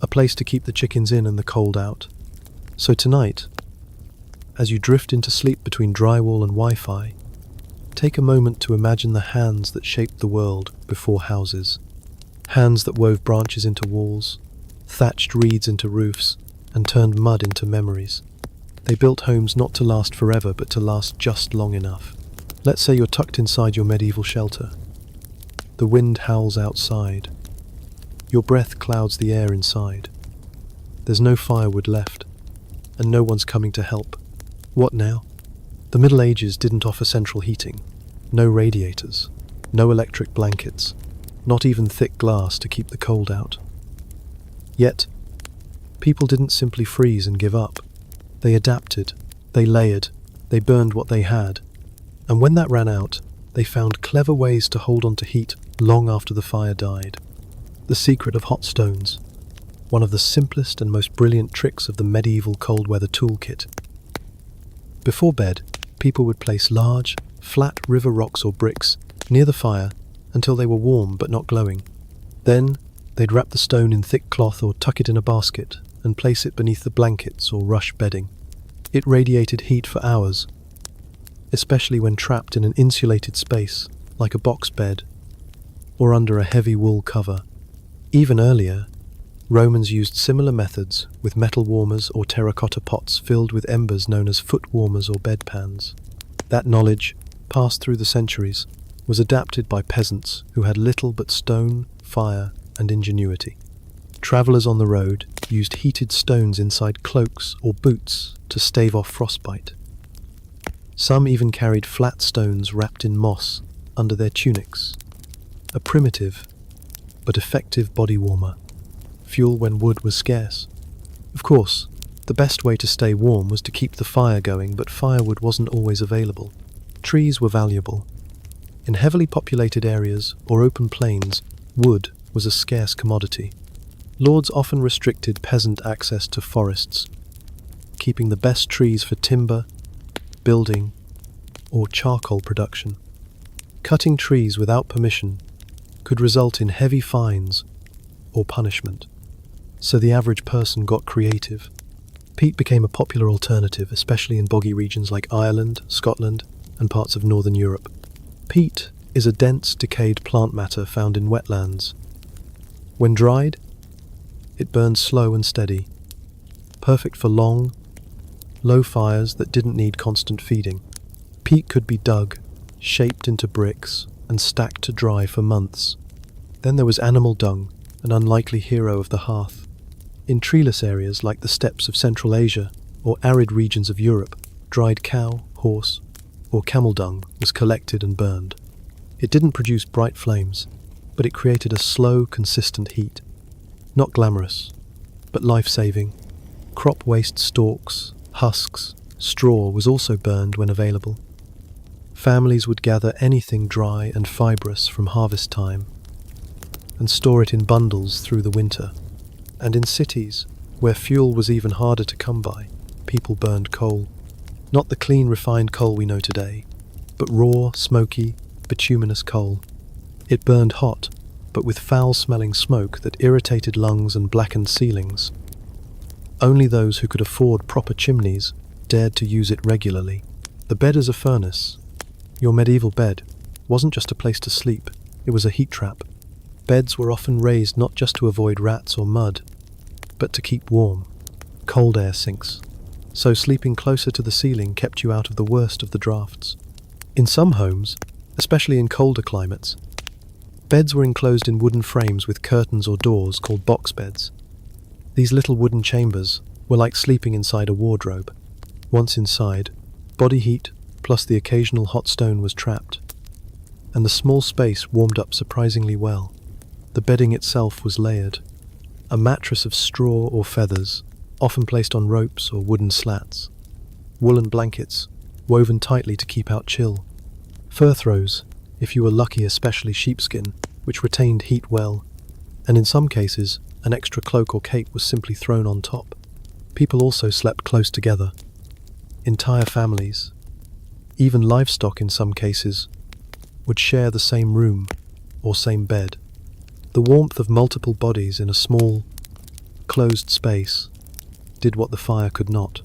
Speaker 1: A place to keep the chickens in and the cold out. So tonight, as you drift into sleep between drywall and Wi-Fi, take a moment to imagine the hands that shaped the world before houses. Hands that wove branches into walls, thatched reeds into roofs, and turned mud into memories. They built homes not to last forever, but to last just long enough. Let's say you're tucked inside your medieval shelter. The wind howls outside. Your breath clouds the air inside. There's no firewood left, and no one's coming to help. What now? The Middle Ages didn't offer central heating. No radiators, no electric blankets, not even thick glass to keep the cold out. Yet, people didn't simply freeze and give up. They adapted, they layered, they burned what they had, and when that ran out, they found clever ways to hold on to heat long after the fire died. The secret of hot stones, one of the simplest and most brilliant tricks of the medieval cold weather toolkit. Before bed, people would place large, flat river rocks or bricks near the fire until they were warm but not glowing. Then, they'd wrap the stone in thick cloth or tuck it in a basket and place it beneath the blankets or rush bedding. It radiated heat for hours, especially when trapped in an insulated space like a box bed, or under a heavy wool cover. Even earlier, Romans used similar methods with metal warmers or terracotta pots filled with embers known as foot warmers or bedpans. That knowledge, passed through the centuries, was adapted by peasants who had little but stone, fire, and ingenuity. Travellers on the road used heated stones inside cloaks or boots to stave off frostbite. Some even carried flat stones wrapped in moss under their tunics, a primitive but effective body warmer, fuel when wood was scarce. Of course, the best way to stay warm was to keep the fire going, but firewood wasn't always available. Trees were valuable. In heavily populated areas or open plains, wood was a scarce commodity. Lords often restricted peasant access to forests, keeping the best trees for timber, building, or charcoal production. Cutting trees without permission could result in heavy fines or punishment, so the average person got creative. Peat became a popular alternative, especially in boggy regions like Ireland, Scotland, and parts of northern Europe. Peat is a dense, decayed plant matter found in wetlands. When dried, it burns slow and steady, perfect for long, low fires that didn't need constant feeding. Peat could be dug, shaped into bricks, and stacked to dry for months. Then there was animal dung, an unlikely hero of the hearth. In treeless areas like the steppes of Central Asia or arid regions of Europe, dried cow, horse, or camel dung was collected and burned. It didn't produce bright flames, but it created a slow, consistent heat. Not glamorous, but life-saving. Crop waste stalks, husks, straw was also burned when available. Families would gather anything dry and fibrous from harvest time and store it in bundles through the winter. And in cities, where fuel was even harder to come by, people burned coal. Not the clean, refined coal we know today, but raw, smoky, bituminous coal. It burned hot, but with foul-smelling smoke that irritated lungs and blackened ceilings. Only those who could afford proper chimneys dared to use it regularly. The bed as a furnace. Your medieval bed wasn't just a place to sleep, it was a heat trap. Beds were often raised not just to avoid rats or mud, but to keep warm. Cold air sinks, so sleeping closer to the ceiling kept you out of the worst of the drafts. In some homes, especially in colder climates, beds were enclosed in wooden frames with curtains or doors called box beds. These little wooden chambers were like sleeping inside a wardrobe. Once inside, body heat plus the occasional hot stone was trapped, and the small space warmed up surprisingly well. The bedding itself was layered, a mattress of straw or feathers, often placed on ropes or wooden slats. Woolen blankets, woven tightly to keep out chill. Fur throws, if you were lucky, especially sheepskin, which retained heat well, and in some cases, an extra cloak or cape was simply thrown on top. People also slept close together. Entire families, even livestock in some cases, would share the same room or same bed. The warmth of multiple bodies in a small, closed space did what the fire could not,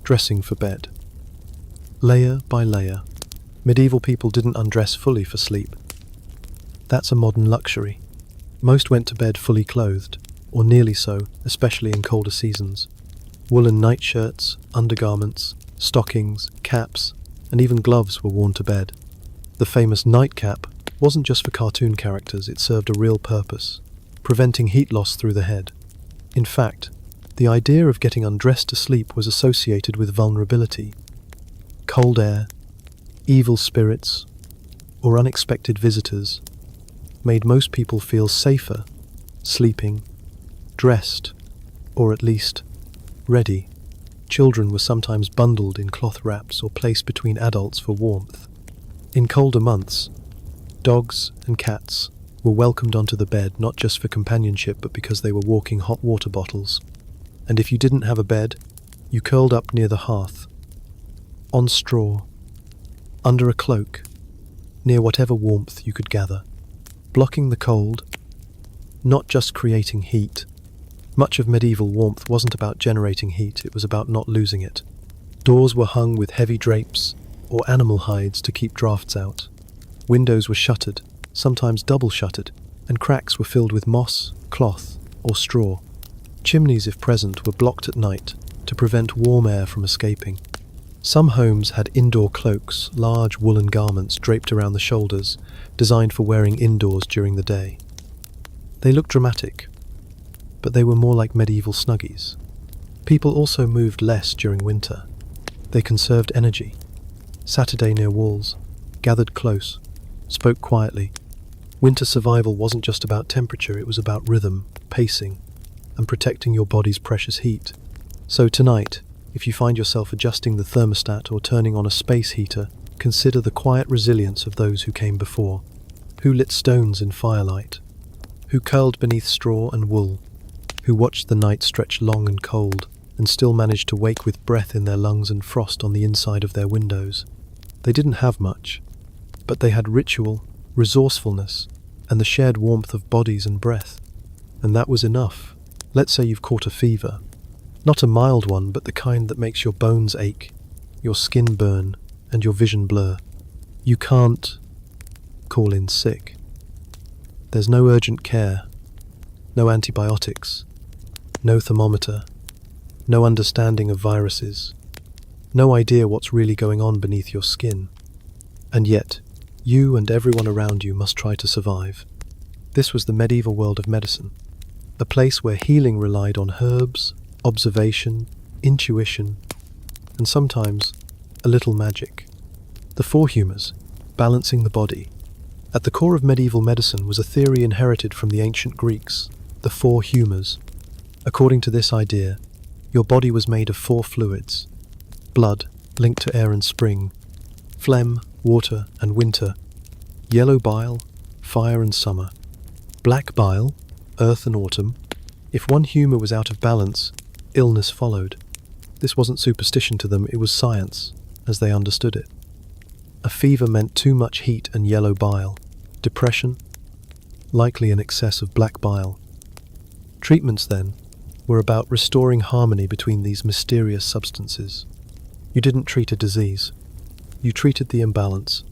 Speaker 1: dressing for bed. Layer by layer, medieval people didn't undress fully for sleep. That's a modern luxury. Most went to bed fully clothed, or nearly so, especially in colder seasons. Woolen nightshirts, undergarments, stockings, caps, and even gloves were worn to bed. The famous nightcap wasn't just for cartoon characters, it served a real purpose, preventing heat loss through the head. In fact, the idea of getting undressed to sleep was associated with vulnerability. Cold air, evil spirits, or unexpected visitors made most people feel safer sleeping, dressed, or at least ready. Children were sometimes bundled in cloth wraps or placed between adults for warmth. In colder months, dogs and cats were welcomed onto the bed not just for companionship but because they were walking hot water bottles. And if you didn't have a bed, you curled up near the hearth, on straw, under a cloak, near whatever warmth you could gather, blocking the cold, not just creating heat. Much of medieval warmth wasn't about generating heat, it was about not losing it. Doors were hung with heavy drapes or animal hides to keep drafts out. Windows were shuttered, sometimes double-shuttered, and cracks were filled with moss, cloth, or straw. Chimneys, if present, were blocked at night to prevent warm air from escaping. Some homes had indoor cloaks, large woolen garments draped around the shoulders, designed for wearing indoors during the day. They looked dramatic, but they were more like medieval snuggies. People also moved less during winter. They conserved energy, sat near walls, gathered close, spoke quietly. Winter survival wasn't just about temperature, it was about rhythm, pacing, and protecting your body's precious heat. So tonight, if you find yourself adjusting the thermostat or turning on a space heater, consider the quiet resilience of those who came before, who lit stones in firelight, who curled beneath straw and wool, who watched the night stretch long and cold, and still managed to wake with breath in their lungs and frost on the inside of their windows. They didn't have much, but they had ritual, resourcefulness, and the shared warmth of bodies and breath. And that was enough. Let's say you've caught a fever. Not a mild one, but the kind that makes your bones ache, your skin burn, and your vision blur. You can't call in sick. There's no urgent care, no antibiotics, no thermometer, no understanding of viruses, no idea what's really going on beneath your skin. And yet, you and everyone around you must try to survive. This was the medieval world of medicine, a place where healing relied on herbs, observation, intuition, and sometimes a little magic. The four humours, balancing the body. At the core of medieval medicine was a theory inherited from the ancient Greeks, the four humours. According to this idea, your body was made of four fluids: blood, linked to air and spring; phlegm, water and winter; yellow bile, fire and summer; black bile, earth and autumn. If one humour was out of balance, illness followed. This wasn't superstition to them, it was science, as they understood it. A fever meant too much heat and yellow bile. Depression? Likely an excess of black bile. Treatments, then, were about restoring harmony between these mysterious substances. You didn't treat a disease. You treated the imbalance.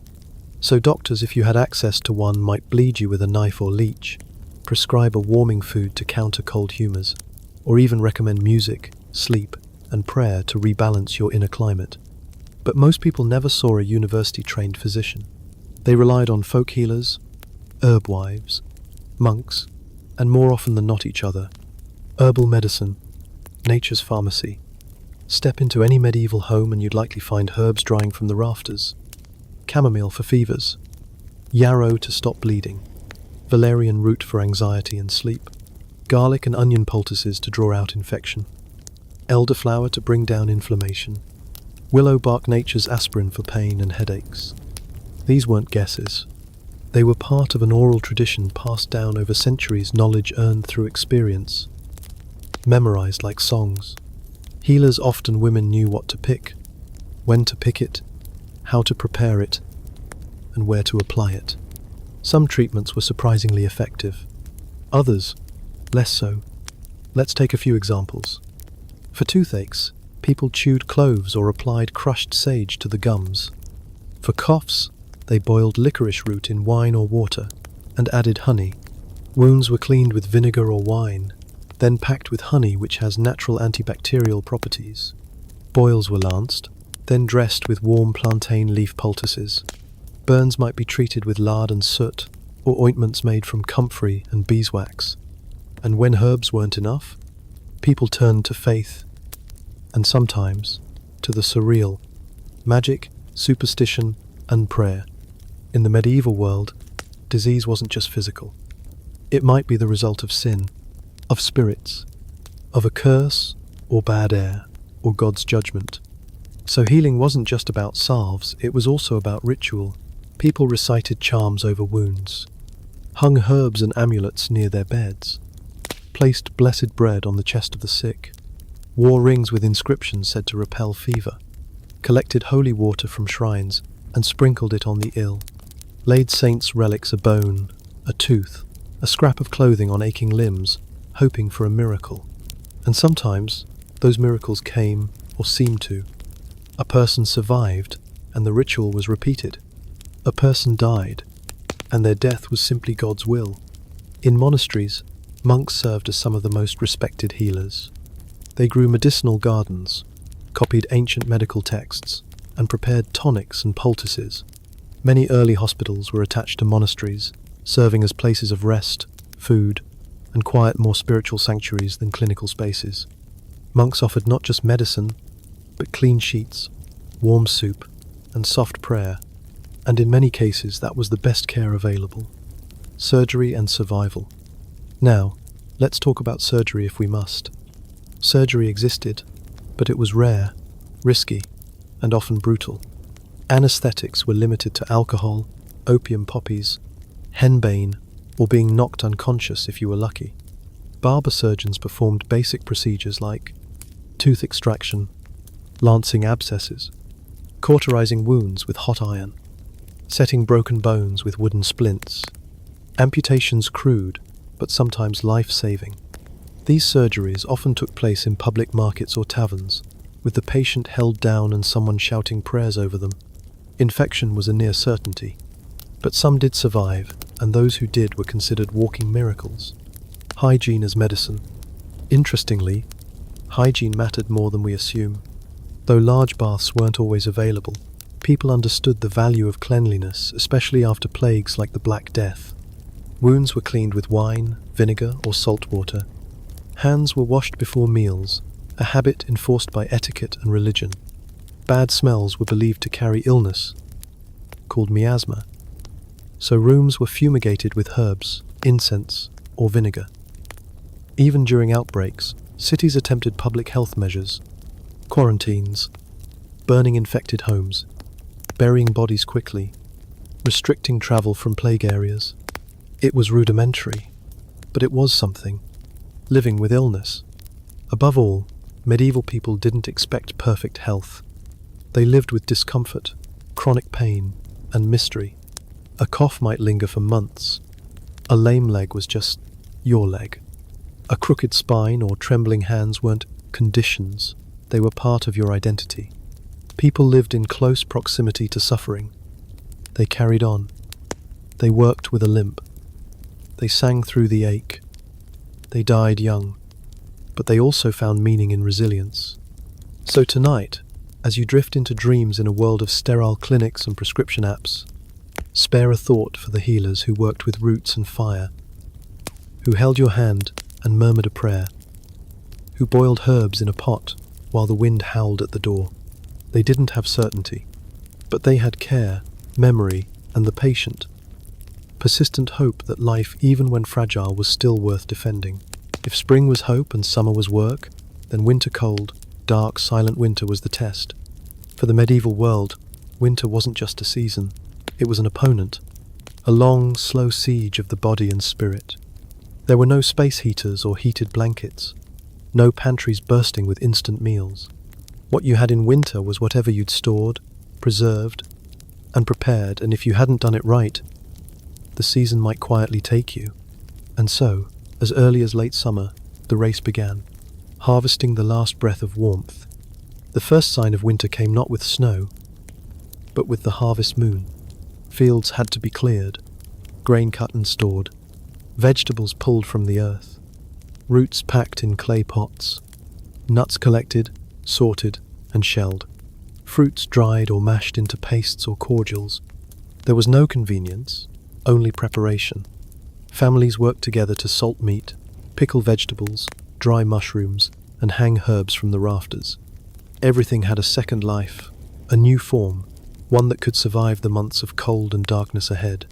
Speaker 1: So doctors, if you had access to one, might bleed you with a knife or leech, prescribe a warming food to counter cold humours, or even recommend music, sleep, and prayer to rebalance your inner climate. But most people never saw a university-trained physician. They relied on folk healers, herb wives, monks, and more often than not each other. Herbal medicine, nature's pharmacy. Step into any medieval home and you'd likely find herbs drying from the rafters. Chamomile for fevers, yarrow to stop bleeding, valerian root for anxiety and sleep, garlic and onion poultices to draw out infection, elderflower to bring down inflammation, willow bark, nature's aspirin for pain and headaches. These weren't guesses. They were part of an oral tradition passed down over centuries, knowledge earned through experience, memorized like songs. Healers, often women, knew what to pick, when to pick it, how to prepare it, and where to apply it. Some treatments were surprisingly effective, others less so. Let's take a few examples. For toothaches, people chewed cloves or applied crushed sage to the gums. For coughs, they boiled licorice root in wine or water and added honey. Wounds were cleaned with vinegar or wine, then packed with honey, which has natural antibacterial properties. Boils were lanced, then dressed with warm plantain leaf poultices. Burns might be treated with lard and soot, or ointments made from comfrey and beeswax. And when herbs weren't enough, people turned to faith, and sometimes to the surreal, magic, superstition, and prayer. In the medieval world, disease wasn't just physical. It might be the result of sin, of spirits, of a curse, or bad air, or God's judgment. So healing wasn't just about salves, it was also about ritual. People recited charms over wounds, hung herbs and amulets near their beds, placed blessed bread on the chest of the sick, wore rings with inscriptions said to repel fever, collected holy water from shrines and sprinkled it on the ill, laid saints' relics, a bone, a tooth, a scrap of clothing on aching limbs, hoping for a miracle. And sometimes those miracles came, or seemed to. A person survived, and the ritual was repeated. A person died, and their death was simply God's will. In monasteries, monks served as some of the most respected healers. They grew medicinal gardens, copied ancient medical texts, and prepared tonics and poultices. Many early hospitals were attached to monasteries, serving as places of rest, food, and quiet, more spiritual sanctuaries than clinical spaces. Monks offered not just medicine, but clean sheets, warm soup, and soft prayer, and in many cases that was the best care available. Surgery and survival. Now, let's talk about surgery if we must. Surgery existed, but it was rare, risky, and often brutal. Anesthetics were limited to alcohol, opium poppies, henbane, or being knocked unconscious if you were lucky. Barber surgeons performed basic procedures like tooth extraction, lancing abscesses, cauterizing wounds with hot iron, setting broken bones with wooden splints. Amputations crude, but sometimes life-saving. These surgeries often took place in public markets or taverns, with the patient held down and someone shouting prayers over them. Infection was a near certainty, but some did survive, and those who did were considered walking miracles. Hygiene as medicine. Interestingly, hygiene mattered more than we assume. Though large baths weren't always available, people understood the value of cleanliness, especially after plagues like the Black Death. Wounds were cleaned with wine, vinegar, or salt water. Hands were washed before meals, a habit enforced by etiquette and religion. Bad smells were believed to carry illness, called miasma, so rooms were fumigated with herbs, incense, or vinegar. Even during outbreaks, cities attempted public health measures, quarantines, burning infected homes, burying bodies quickly, restricting travel from plague areas. It was rudimentary, but it was something. Living with illness. Above all, medieval people didn't expect perfect health. They lived with discomfort, chronic pain, and mystery. A cough might linger for months. A lame leg was just your leg. A crooked spine or trembling hands weren't conditions, they were part of your identity. People lived in close proximity to suffering. They carried on. They worked with a limp. They sang through the ache. They died young, but they also found meaning in resilience. So tonight, as you drift into dreams in a world of sterile clinics and prescription apps, spare a thought for the healers who worked with roots and fire, who held your hand and murmured a prayer, who boiled herbs in a pot while the wind howled at the door. They didn't have certainty, but they had care, memory, and the persistent hope that life, even when fragile, was still worth defending. If spring was hope and summer was work, then winter cold, dark, silent winter was the test. For the medieval world, winter wasn't just a season, it was an opponent, a long, slow siege of the body and spirit. There were no space heaters or heated blankets, no pantries bursting with instant meals. What you had in winter was whatever you'd stored, preserved, and prepared, and if you hadn't done it right, the season might quietly take you. And so, as early as late summer, the race began, harvesting the last breath of warmth. The first sign of winter came not with snow, but with the harvest moon. Fields had to be cleared, grain cut and stored, vegetables pulled from the earth, roots packed in clay pots, nuts collected, sorted, and shelled, fruits dried or mashed into pastes or cordials. There was no convenience, only preparation. Families worked together to salt meat, pickle vegetables, dry mushrooms, and hang herbs from the rafters. Everything had a second life, a new form, one that could survive the months of cold and darkness ahead.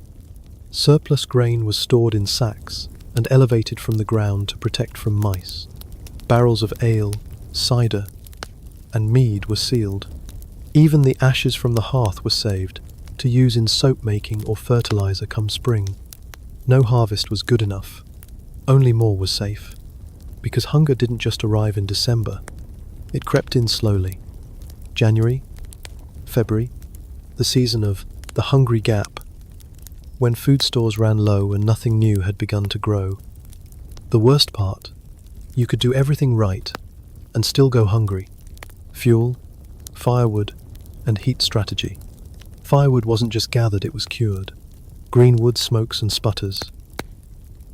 Speaker 1: Surplus grain was stored in sacks and elevated from the ground to protect from mice. Barrels of ale, cider, and mead were sealed. Even the ashes from the hearth were saved to use in soap making or fertilizer come spring. No harvest was good enough. Only more was safe. Because hunger didn't just arrive in December. It crept in slowly. January, February, the season of the hungry gap, when food stores ran low and nothing new had begun to grow. The worst part, you could do everything right and still go hungry. Fuel, firewood, and heat strategy. Firewood wasn't just gathered, it was cured. Green wood smokes and sputters.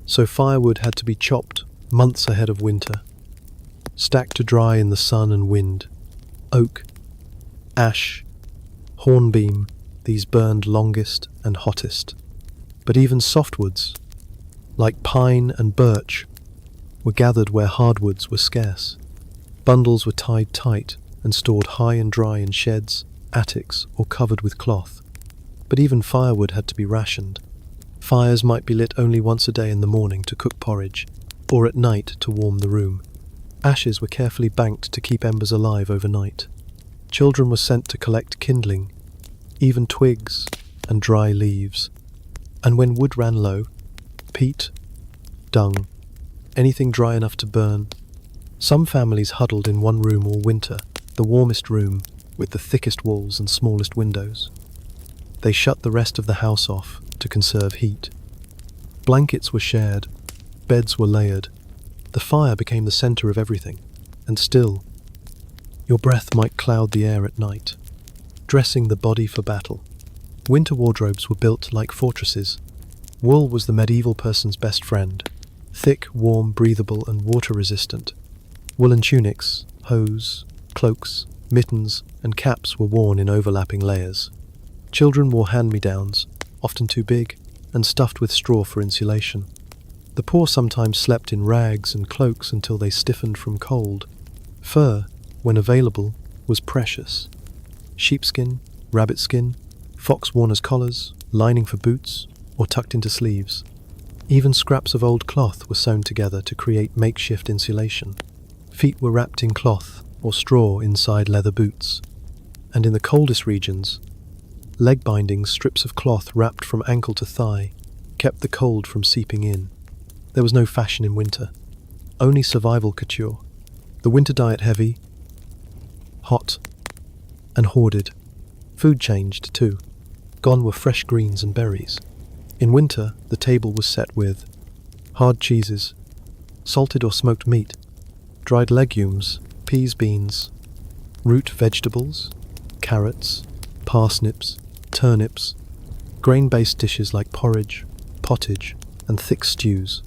Speaker 1: So firewood had to be chopped months ahead of winter, stacked to dry in the sun and wind. Oak, ash, hornbeam, these burned longest and hottest. But even softwoods, like pine and birch, were gathered where hardwoods were scarce. Bundles were tied tight and stored high and dry in sheds, attics, or covered with cloth. But even firewood had to be rationed. Fires might be lit only once a day in the morning to cook porridge, or at night to warm the room. Ashes were carefully banked to keep embers alive overnight. Children were sent to collect kindling, even twigs and dry leaves. And when wood ran low, peat, dung, anything dry enough to burn. Some families huddled in one room all winter, the warmest room with the thickest walls and smallest windows. They shut the rest of the house off to conserve heat. Blankets were shared, beds were layered. The fire became the center of everything, and still, your breath might cloud the air at night, dressing the body for battle. Winter wardrobes were built like fortresses. Wool was the medieval person's best friend, thick, warm, breathable, and water-resistant. Woolen tunics, hose, cloaks, mittens, and caps were worn in overlapping layers. Children wore hand-me-downs, often too big, and stuffed with straw for insulation. The poor sometimes slept in rags and cloaks until they stiffened from cold. Fur, when available, was precious. Sheepskin, rabbit skin, fox worn as collars, lining for boots, or tucked into sleeves. Even scraps of old cloth were sewn together to create makeshift insulation. Feet were wrapped in cloth or straw inside leather boots. And in the coldest regions, leg bindings, strips of cloth wrapped from ankle to thigh, kept the cold from seeping in. There was no fashion in winter, only survival couture. The winter diet heavy, hot, and hoarded. Food changed too. Gone were fresh greens and berries. In winter, the table was set with hard cheeses, salted or smoked meat, dried legumes, peas, beans, root vegetables, carrots, parsnips, turnips, grain-based dishes like porridge, pottage, and thick stews,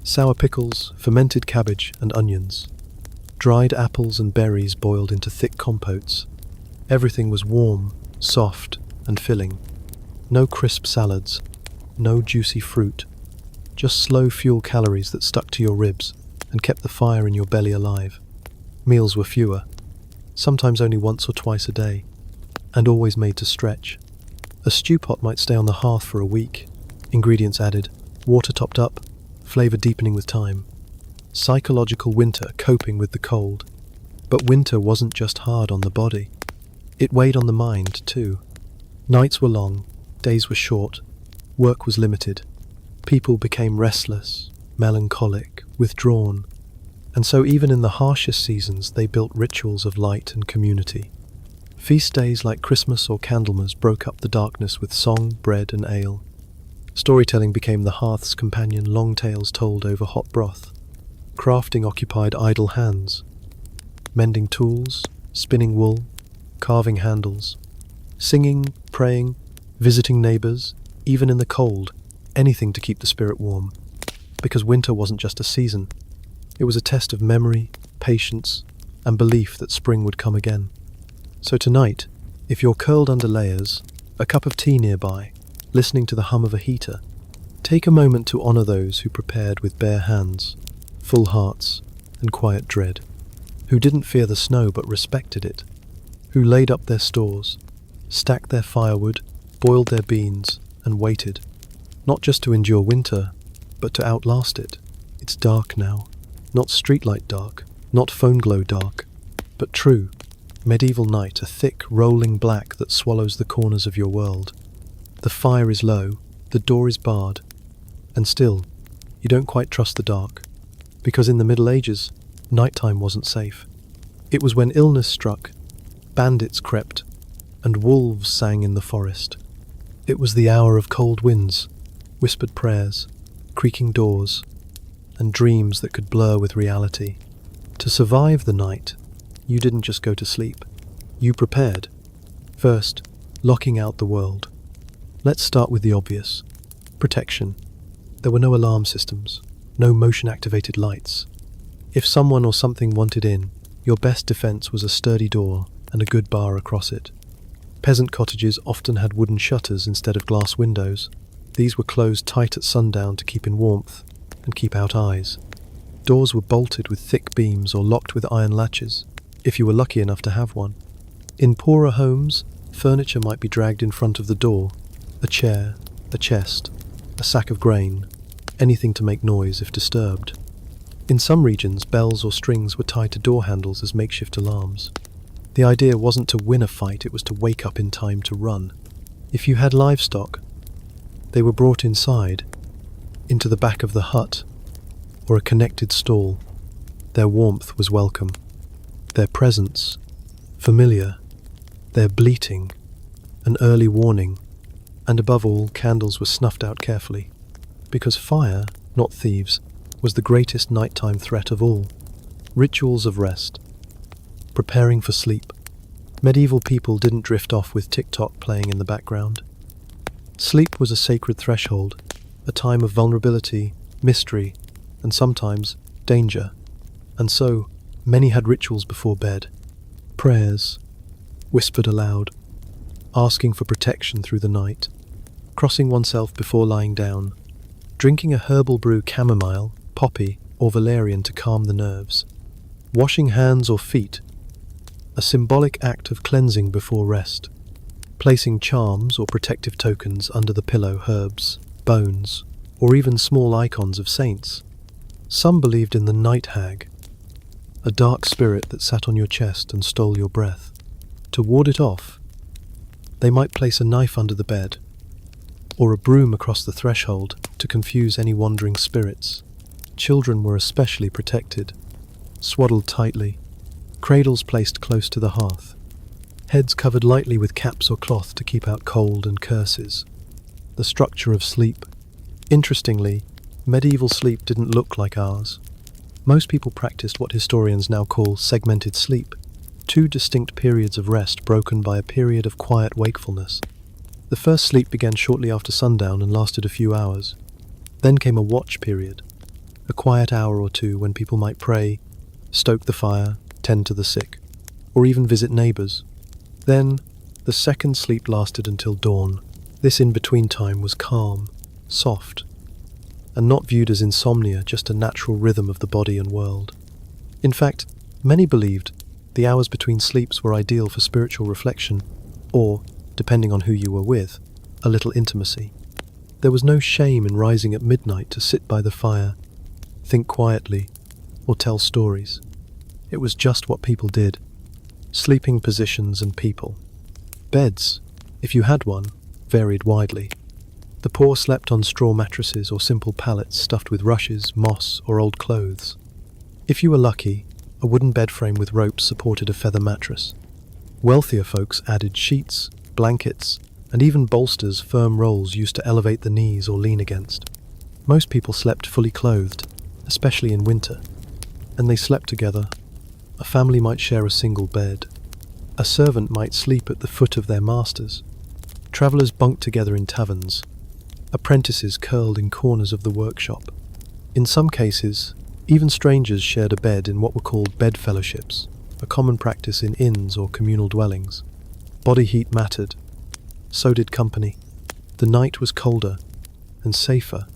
Speaker 1: sour pickles, fermented cabbage and onions, dried apples and berries boiled into thick compotes. Everything was warm, soft, and filling. No crisp salads, no juicy fruit, just slow fuel calories that stuck to your ribs and kept the fire in your belly alive. Meals were fewer, sometimes only once or twice a day, and always made to stretch. A stew pot might stay on the hearth for a week, ingredients added, water topped up, flavor deepening with time. Psychological winter coping with the cold. But winter wasn't just hard on the body. It weighed on the mind too. Nights were long, days were short, work was limited. People became restless, melancholic, withdrawn, and so even in the harshest seasons they built rituals of light and community. Feast days like Christmas or Candlemas broke up the darkness with song, bread, and ale. Storytelling became the hearth's companion, long tales told over hot broth. Crafting occupied idle hands, mending tools, spinning wool, carving handles, singing, praying, visiting neighbors, even in the cold, anything to keep the spirit warm. Because winter wasn't just a season, it was a test of memory, patience, and belief that spring would come again. So tonight, if you're curled under layers, a cup of tea nearby, listening to the hum of a heater, take a moment to honor those who prepared with bare hands, full hearts, and quiet dread, who didn't fear the snow but respected it, who laid up their stores, stacked their firewood, boiled their beans, and waited, not just to endure winter, but to outlast it. It's dark now, not streetlight dark, not phone glow dark, but true, medieval night, a thick, rolling black that swallows the corners of your world. The fire is low, the door is barred, and still, you don't quite trust the dark, because in the Middle Ages, nighttime wasn't safe. It was when illness struck, bandits crept, and wolves sang in the forest. It was the hour of cold winds, whispered prayers, creaking doors, and dreams that could blur with reality. To survive the night, you didn't just go to sleep. You prepared. First, locking out the world. Let's start with the obvious. Protection. There were no alarm systems, no motion-activated lights. If someone or something wanted in, your best defense was a sturdy door and a good bar across it. Peasant cottages often had wooden shutters instead of glass windows. These were closed tight at sundown to keep in warmth and keep out eyes. Doors were bolted with thick beams or locked with iron latches, if you were lucky enough to have one. In poorer homes, furniture might be dragged in front of the door: a chair, a chest, a sack of grain, anything to make noise if disturbed. In some regions, bells or strings were tied to door handles as makeshift alarms. The idea wasn't to win a fight, it was to wake up in time to run. If you had livestock, they were brought inside, into the back of the hut, or a connected stall. Their warmth was welcome, their presence familiar, their bleating an early warning, and above all, candles were snuffed out carefully, because fire, not thieves, was the greatest nighttime threat of all. Rituals of rest. Preparing for sleep. Medieval people didn't drift off with TikTok playing in the background. Sleep was a sacred threshold, a time of vulnerability, mystery, and sometimes danger. And so, many had rituals before bed. Prayers, whispered aloud, asking for protection through the night, crossing oneself before lying down, drinking a herbal brew chamomile, poppy, or valerian to calm the nerves, washing hands or feet, a symbolic act of cleansing before rest, placing charms or protective tokens under the pillow, herbs, bones, or even small icons of saints. Some believed in the night hag, a dark spirit that sat on your chest and stole your breath. To ward it off, they might place a knife under the bed, or a broom across the threshold to confuse any wandering spirits. Children were especially protected, swaddled tightly, cradles placed close to the hearth, heads covered lightly with caps or cloth to keep out cold and curses. The structure of sleep. Interestingly, medieval sleep didn't look like ours. Most people practiced what historians now call segmented sleep, 2 distinct periods of rest broken by a period of quiet wakefulness. The first sleep began shortly after sundown and lasted a few hours. Then came a watch period, a quiet hour or two when people might pray, stoke the fire, tend to the sick, or even visit neighbors. Then, the second sleep lasted until dawn. This in-between time was calm, soft, and not viewed as insomnia, just a natural rhythm of the body and world. In fact, many believed the hours between sleeps were ideal for spiritual reflection, or, depending on who you were with, a little intimacy. There was no shame in rising at midnight to sit by the fire, think quietly, or tell stories. It was just what people did. Sleeping positions and people. Beds, if you had one, varied widely. The poor slept on straw mattresses or simple pallets stuffed with rushes, moss, or old clothes. If you were lucky, a wooden bed frame with ropes supported a feather mattress. Wealthier folks added sheets, blankets, and even bolsters, firm rolls used to elevate the knees or lean against. Most people slept fully clothed, especially in winter, and they slept together. A family might share a single bed. A servant might sleep at the foot of their masters. Travellers bunked together in taverns. Apprentices curled in corners of the workshop. In some cases, even strangers shared a bed in what were called bed fellowships, a common practice in inns or communal dwellings. Body heat mattered. So did company. The night was colder and safer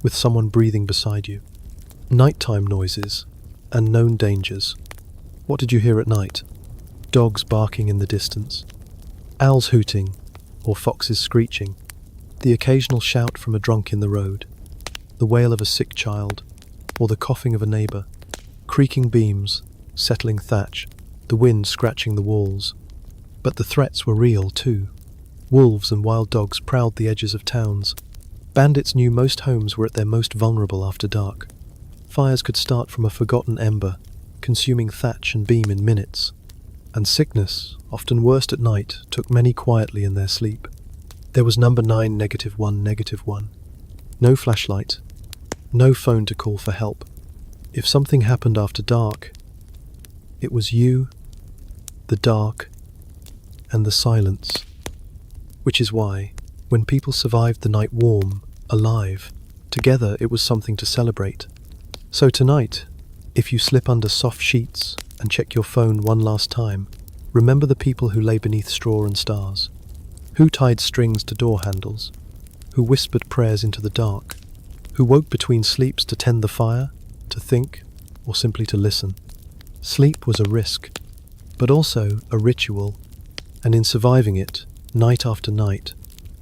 Speaker 1: with someone breathing beside you. Nighttime noises and known dangers. What did you hear at night? Dogs barking in the distance, owls hooting, or foxes screeching, the occasional shout from a drunk in the road, the wail of a sick child, or the coughing of a neighbour, creaking beams, settling thatch, the wind scratching the walls. But the threats were real too. Wolves and wild dogs prowled the edges of towns. Bandits knew most homes were at their most vulnerable after dark. Fires could start from a forgotten ember, consuming thatch and beam in minutes. And sickness, often worst at night, took many quietly in their sleep. There was number 9, -1. No flashlight, no phone to call for help. If something happened after dark, it was you, the dark, and the silence. Which is why, when people survived the night warm, alive. Together, it was something to celebrate. So tonight, if you slip under soft sheets and check your phone one last time, remember the people who lay beneath straw and stars, who tied strings to door handles, who whispered prayers into the dark, who woke between sleeps to tend the fire, to think, or simply to listen. Sleep was a risk, but also a ritual, and in surviving it, night after night,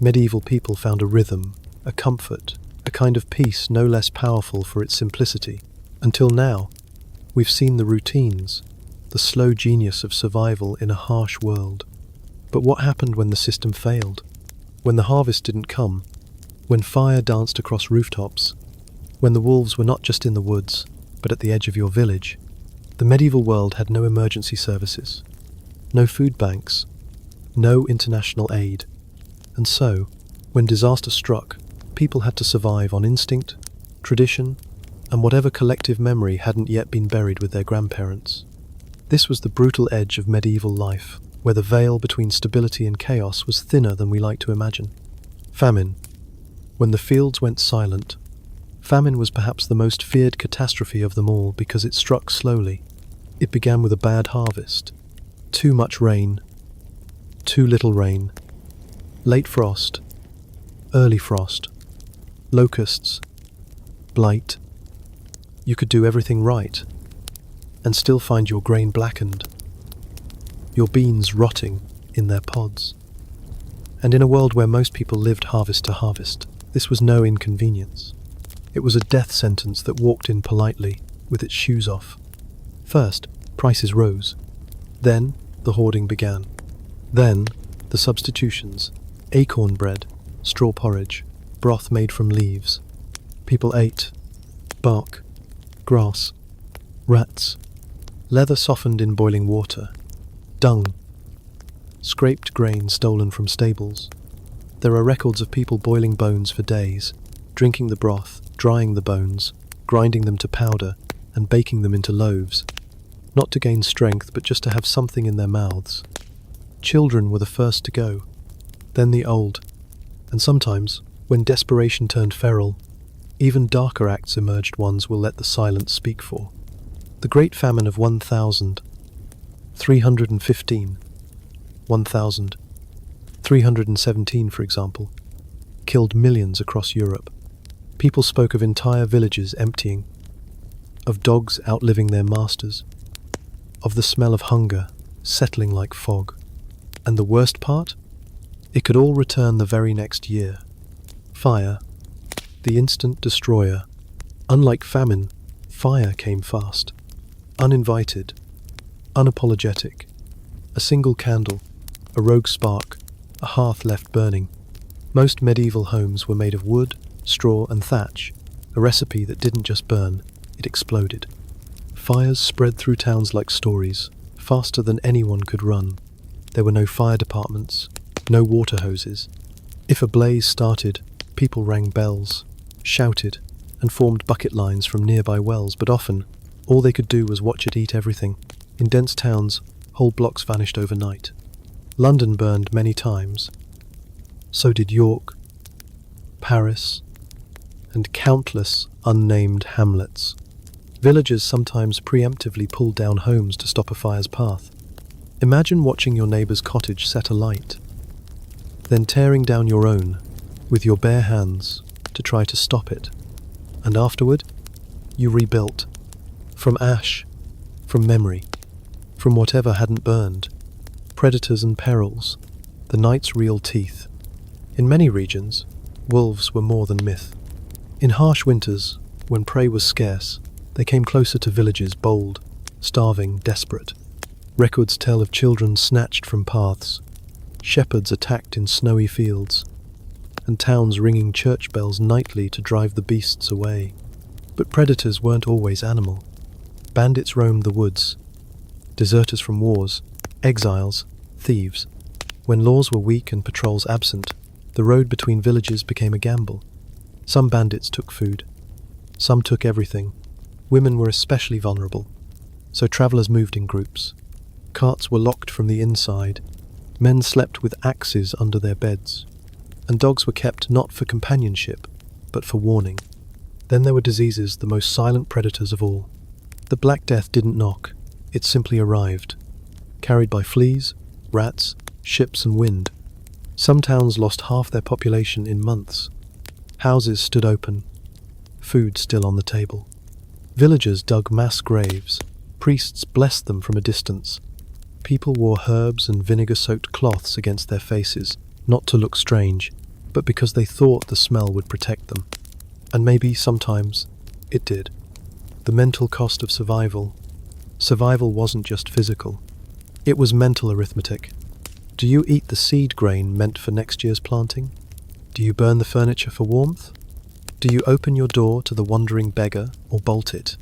Speaker 1: medieval people found a rhythm, a comfort, a kind of peace no less powerful for its simplicity. Until now, we've seen the routines, the slow genius of survival in a harsh world. But what happened when the system failed? When the harvest didn't come? When fire danced across rooftops? When the wolves were not just in the woods, but at the edge of your village? The medieval world had no emergency services, no food banks, no international aid. And so, when disaster struck, people had to survive on instinct, tradition, and whatever collective memory hadn't yet been buried with their grandparents. This was the brutal edge of medieval life, where the veil between stability and chaos was thinner than we like to imagine. Famine. When the fields went silent, famine was perhaps the most feared catastrophe of them all because it struck slowly. It began with a bad harvest. Too much rain. Too little rain. Late frost. Early frost. Locusts. Blight. You could do everything right and still find your grain blackened, your beans rotting in their pods. And in a world where most people lived harvest to harvest, this was no inconvenience. It was a death sentence that walked in politely, with its shoes off. First, prices rose. Then, the hoarding began. Then, the substitutions: acorn bread, straw porridge, broth made from leaves. People ate bark, grass, rats, leather softened in boiling water, dung, scraped grain stolen from stables. There are records of people boiling bones for days, drinking the broth, drying the bones, grinding them to powder, and baking them into loaves, not to gain strength but just to have something in their mouths. Children were the first to go, then the old, and sometimes, when desperation turned feral, even darker acts emerged. Ones will let the silence speak for. The Great Famine of 1315, 1317, for example, killed millions across Europe. People spoke of entire villages emptying, of dogs outliving their masters, of the smell of hunger settling like fog. And the worst part? It could all return the very next year. Fire, the instant destroyer. Unlike famine, fire came fast, uninvited, unapologetic. A single candle, a rogue spark, a hearth left burning. Most medieval homes were made of wood, straw, and thatch, a recipe that didn't just burn, it exploded. Fires spread through towns like stories, faster than anyone could run. There were no fire departments, no water hoses. If a blaze started, people rang bells, shouted, and formed bucket lines from nearby wells, but often, all they could do was watch it eat everything. In dense towns, whole blocks vanished overnight. London burned many times. So did York, Paris, and countless unnamed hamlets. Villagers sometimes preemptively pulled down homes to stop a fire's path. Imagine watching your neighbour's cottage set alight, then tearing down your own with your bare hands to try to stop it. And afterward, you rebuilt. From ash, from memory, from whatever hadn't burned. Predators and perils, the night's real teeth. In many regions, wolves were more than myth. In harsh winters, when prey was scarce, they came closer to villages, bold, starving, desperate. Records tell of children snatched from paths, shepherds attacked in snowy fields, and towns ringing church bells nightly to drive the beasts away. But predators weren't always animal. Bandits roamed the woods, deserters from wars, exiles, thieves. When laws were weak and patrols absent, the road between villages became a gamble. Some bandits took food, some took everything. Women were especially vulnerable, so travellers moved in groups. Carts were locked from the inside, men slept with axes under their beds, and dogs were kept not for companionship, but for warning. Then there were diseases, the most silent predators of all. The Black Death didn't knock, it simply arrived, carried by fleas, rats, ships and wind. Some towns lost half their population in months. Houses stood open, food still on the table. Villagers dug mass graves, priests blessed them from a distance. People wore herbs and vinegar-soaked cloths against their faces, not to look strange, but because they thought the smell would protect them. And maybe, sometimes, it did. The mental cost of survival. Survival wasn't just physical. It was mental arithmetic. Do you eat the seed grain meant for next year's planting? Do you burn the furniture for warmth? Do you open your door to the wandering beggar or bolt it?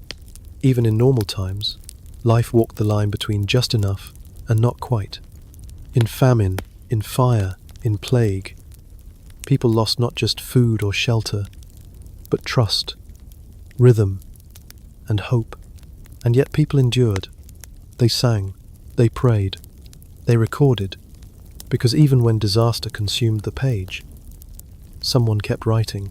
Speaker 1: Even in normal times, life walked the line between just enough and not quite. In famine, in fire, in plague, people lost not just food or shelter, but trust, rhythm, and hope. And yet people endured. They sang, they prayed, they recorded, because even when disaster consumed the page, someone kept writing.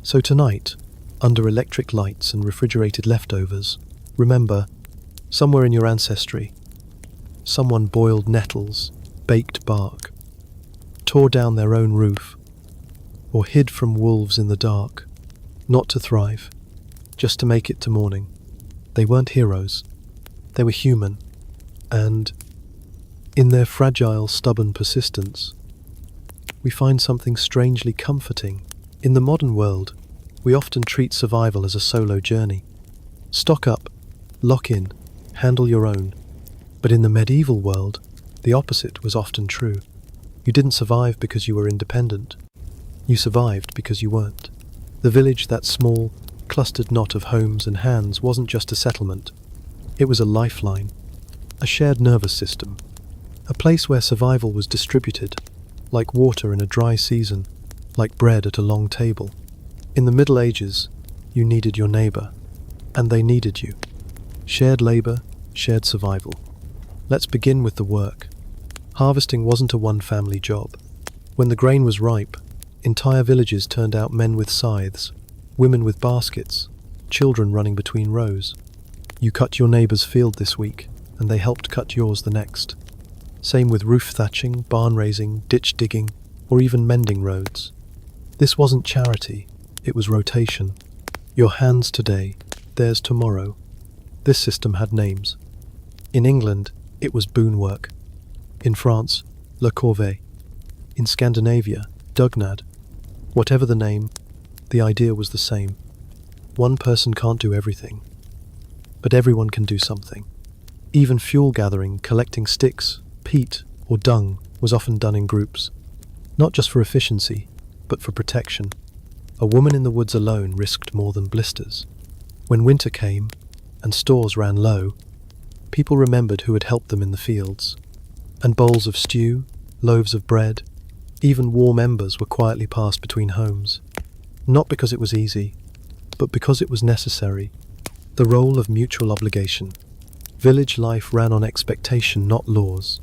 Speaker 1: So tonight, under electric lights and refrigerated leftovers, remember, somewhere in your ancestry, someone boiled nettles, baked bark, tore down their own roof, or hid from wolves in the dark, not to thrive, just to make it to morning. They weren't heroes. They were human, and in their fragile, stubborn persistence, we find something strangely comforting. In the modern world, we often treat survival as a solo journey. Stock up, lock in, handle your own. But in the medieval world, the opposite was often true. You didn't survive because you were independent. You survived because you weren't. The village, that small, clustered knot of homes and hands, wasn't just a settlement. It was a lifeline, a shared nervous system, a place where survival was distributed, like water in a dry season, like bread at a long table. In the Middle Ages, you needed your neighbor, and they needed you. Shared labor, shared survival. Let's begin with the work. Harvesting wasn't a one-family job. When the grain was ripe, entire villages turned out men with scythes, women with baskets, children running between rows. You cut your neighbor's field this week, and they helped cut yours the next. Same with roof thatching, barn raising, ditch digging, or even mending roads. This wasn't charity, it was rotation. Your hands today, theirs tomorrow. This system had names. In England, it was boon work. In France, le corvée. In Scandinavia, dugnad. Whatever the name, the idea was the same. One person can't do everything, but everyone can do something. Even fuel gathering, collecting sticks, peat, or dung was often done in groups, not just for efficiency, but for protection. A woman in the woods alone risked more than blisters. When winter came, and stores ran low, people remembered who had helped them in the fields. And bowls of stew, loaves of bread, even warm embers were quietly passed between homes. Not because it was easy, but because it was necessary. The role of mutual obligation. Village life ran on expectation, not laws.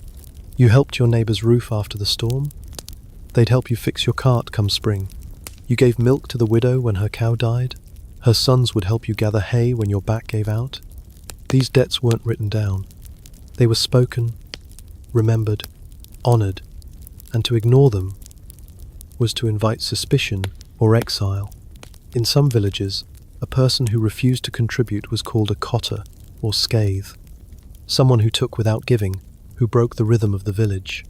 Speaker 1: You helped your neighbor's roof after the storm. They'd help you fix your cart come spring. You gave milk to the widow when her cow died. Her sons would help you gather hay when your back gave out. These debts weren't written down. They were spoken, remembered, honored, and to ignore them was to invite suspicion or exile. In some villages, a person who refused to contribute was called a cotter or scathe, someone who took without giving, who broke the rhythm of the village.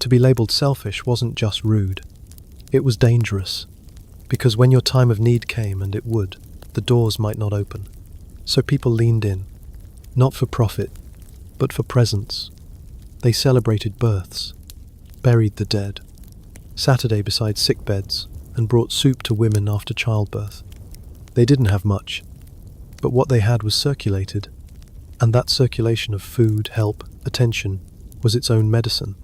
Speaker 1: To be labelled selfish wasn't just rude, it was dangerous, because when your time of need came, and it would, the doors might not open. So people leaned in, not for profit, but for presence. They celebrated births, buried the dead, Saturday beside sick beds, and brought soup to women after childbirth. They didn't have much, but what they had was circulated, and that circulation of food, help, attention was its own medicine.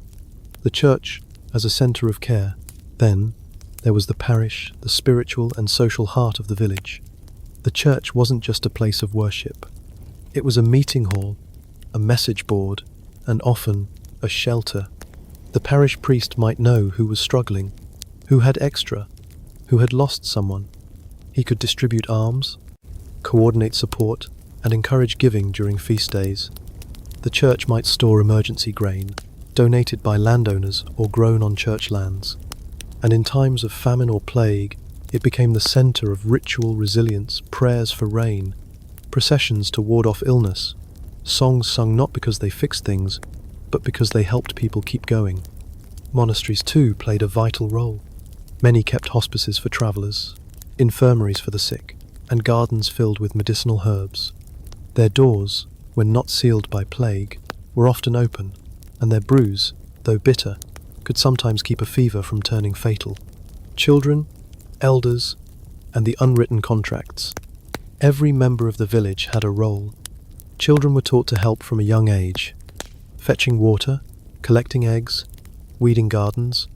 Speaker 1: The church as a centre of care. Then there was the parish, the spiritual and social heart of the village. The church wasn't just a place of worship. It was a meeting hall, a message board, and often a shelter. The parish priest might know who was struggling, who had extra, who had lost someone, He could distribute alms, coordinate support, and encourage giving during feast days. The church might store emergency grain, donated by landowners or grown on church lands. And in times of famine or plague, it became the center of ritual resilience, prayers for rain, processions to ward off illness, songs sung not because they fixed things, but because they helped people keep going. Monasteries too played a vital role. Many kept hospices for travelers, infirmaries for the sick, and gardens filled with medicinal herbs. Their doors, when not sealed by plague, were often open, and their brews, though bitter, could sometimes keep a fever from turning fatal. Children, elders, and the unwritten contracts. Every member of the village had a role. Children were taught to help from a young age, fetching water, collecting eggs, weeding gardens,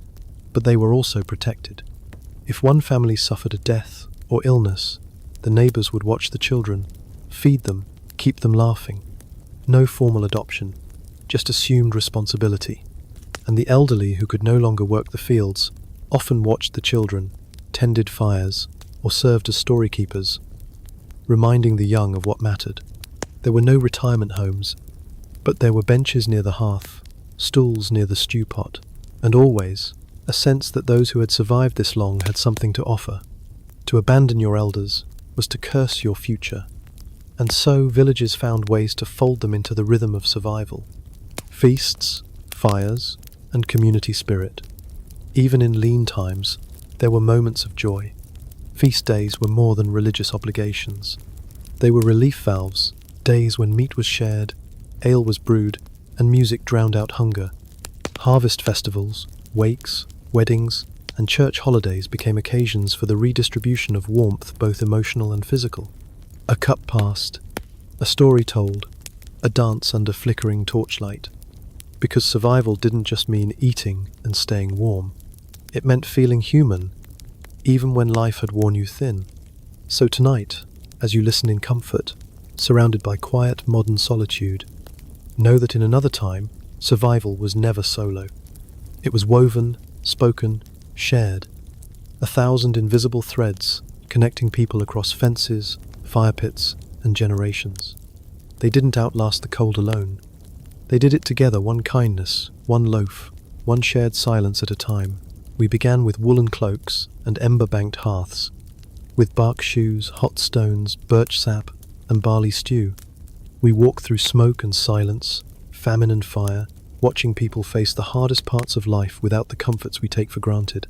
Speaker 1: but they were also protected. If one family suffered a death or illness, the neighbors would watch the children, feed them, keep them laughing. No formal adoption, just assumed responsibility. And the elderly who could no longer work the fields often watched the children, tended fires, or served as story keepers, reminding the young of what mattered. There were no retirement homes, but there were benches near the hearth, stools near the stew pot, and always a sense that those who had survived this long had something to offer. To abandon your elders was to curse your future, and so villages found ways to fold them into the rhythm of survival. Feasts, fires, and community spirit. Even in lean times, there were moments of joy. Feast days were more than religious obligations. They were relief valves, days when meat was shared, ale was brewed, and music drowned out hunger. Harvest festivals, wakes, weddings, and church holidays became occasions for the redistribution of warmth, both emotional and physical. A cup passed, a story told, a dance under flickering torchlight. Because survival didn't just mean eating and staying warm. It meant feeling human, even when life had worn you thin. So tonight, as you listen in comfort, surrounded by quiet modern solitude, know that in another time, survival was never solo. It was woven, spoken, shared. 1,000 invisible threads connecting people across fences, fire pits, and generations. They didn't outlast the cold alone. They did it together, one kindness, one loaf, one shared silence at a time. We began with woolen cloaks and ember-banked hearths, with bark shoes, hot stones, birch sap, and barley stew. We walked through smoke and silence, famine and fire, watching people face the hardest parts of life without the comforts we take for granted.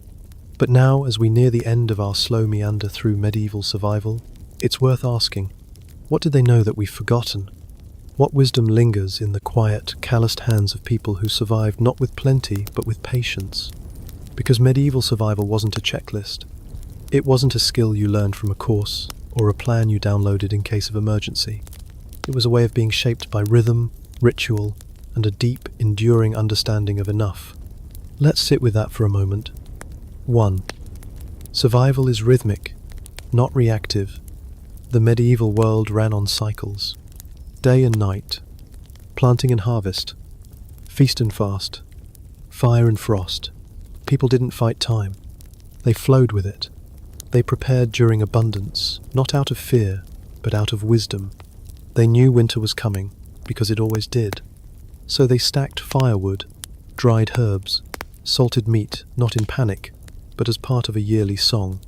Speaker 1: But now, as we near the end of our slow meander through medieval survival, it's worth asking, what did they know that we've forgotten? What wisdom lingers in the quiet, calloused hands of people who survived not with plenty, but with patience? Because medieval survival wasn't a checklist. It wasn't a skill you learned from a course, or a plan you downloaded in case of emergency. It was a way of being shaped by rhythm, ritual, and a deep, enduring understanding of enough. Let's sit with that for a moment. 1. Survival is rhythmic, not reactive. The medieval world ran on cycles. Day and night, planting and harvest, feast and fast, fire and frost. People didn't fight time. They flowed with it. They prepared during abundance, not out of fear, but out of wisdom. They knew winter was coming, because it always did. So they stacked firewood, dried herbs, salted meat, not in panic, but as part of a yearly song.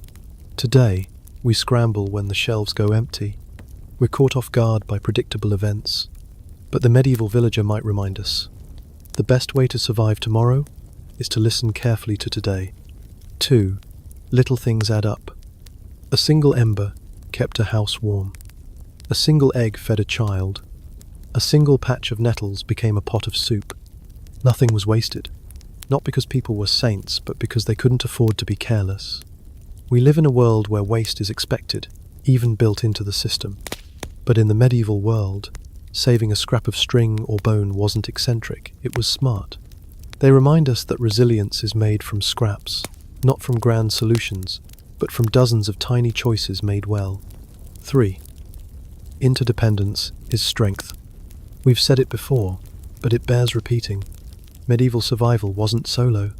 Speaker 1: Today, we scramble when the shelves go empty. We're caught off guard by predictable events. But the medieval villager might remind us, the best way to survive tomorrow is to listen carefully to today. 2. Little things add up. A single ember kept a house warm. A single egg fed a child. A single patch of nettles became a pot of soup. Nothing was wasted. Not because people were saints, but because they couldn't afford to be careless. We live in a world where waste is expected, even built into the system. But in the medieval world, saving a scrap of string or bone wasn't eccentric, it was smart. They remind us that resilience is made from scraps, not from grand solutions, but from dozens of tiny choices made well. 3. Interdependence is strength. We've said it before, but it bears repeating. Medieval survival wasn't solo.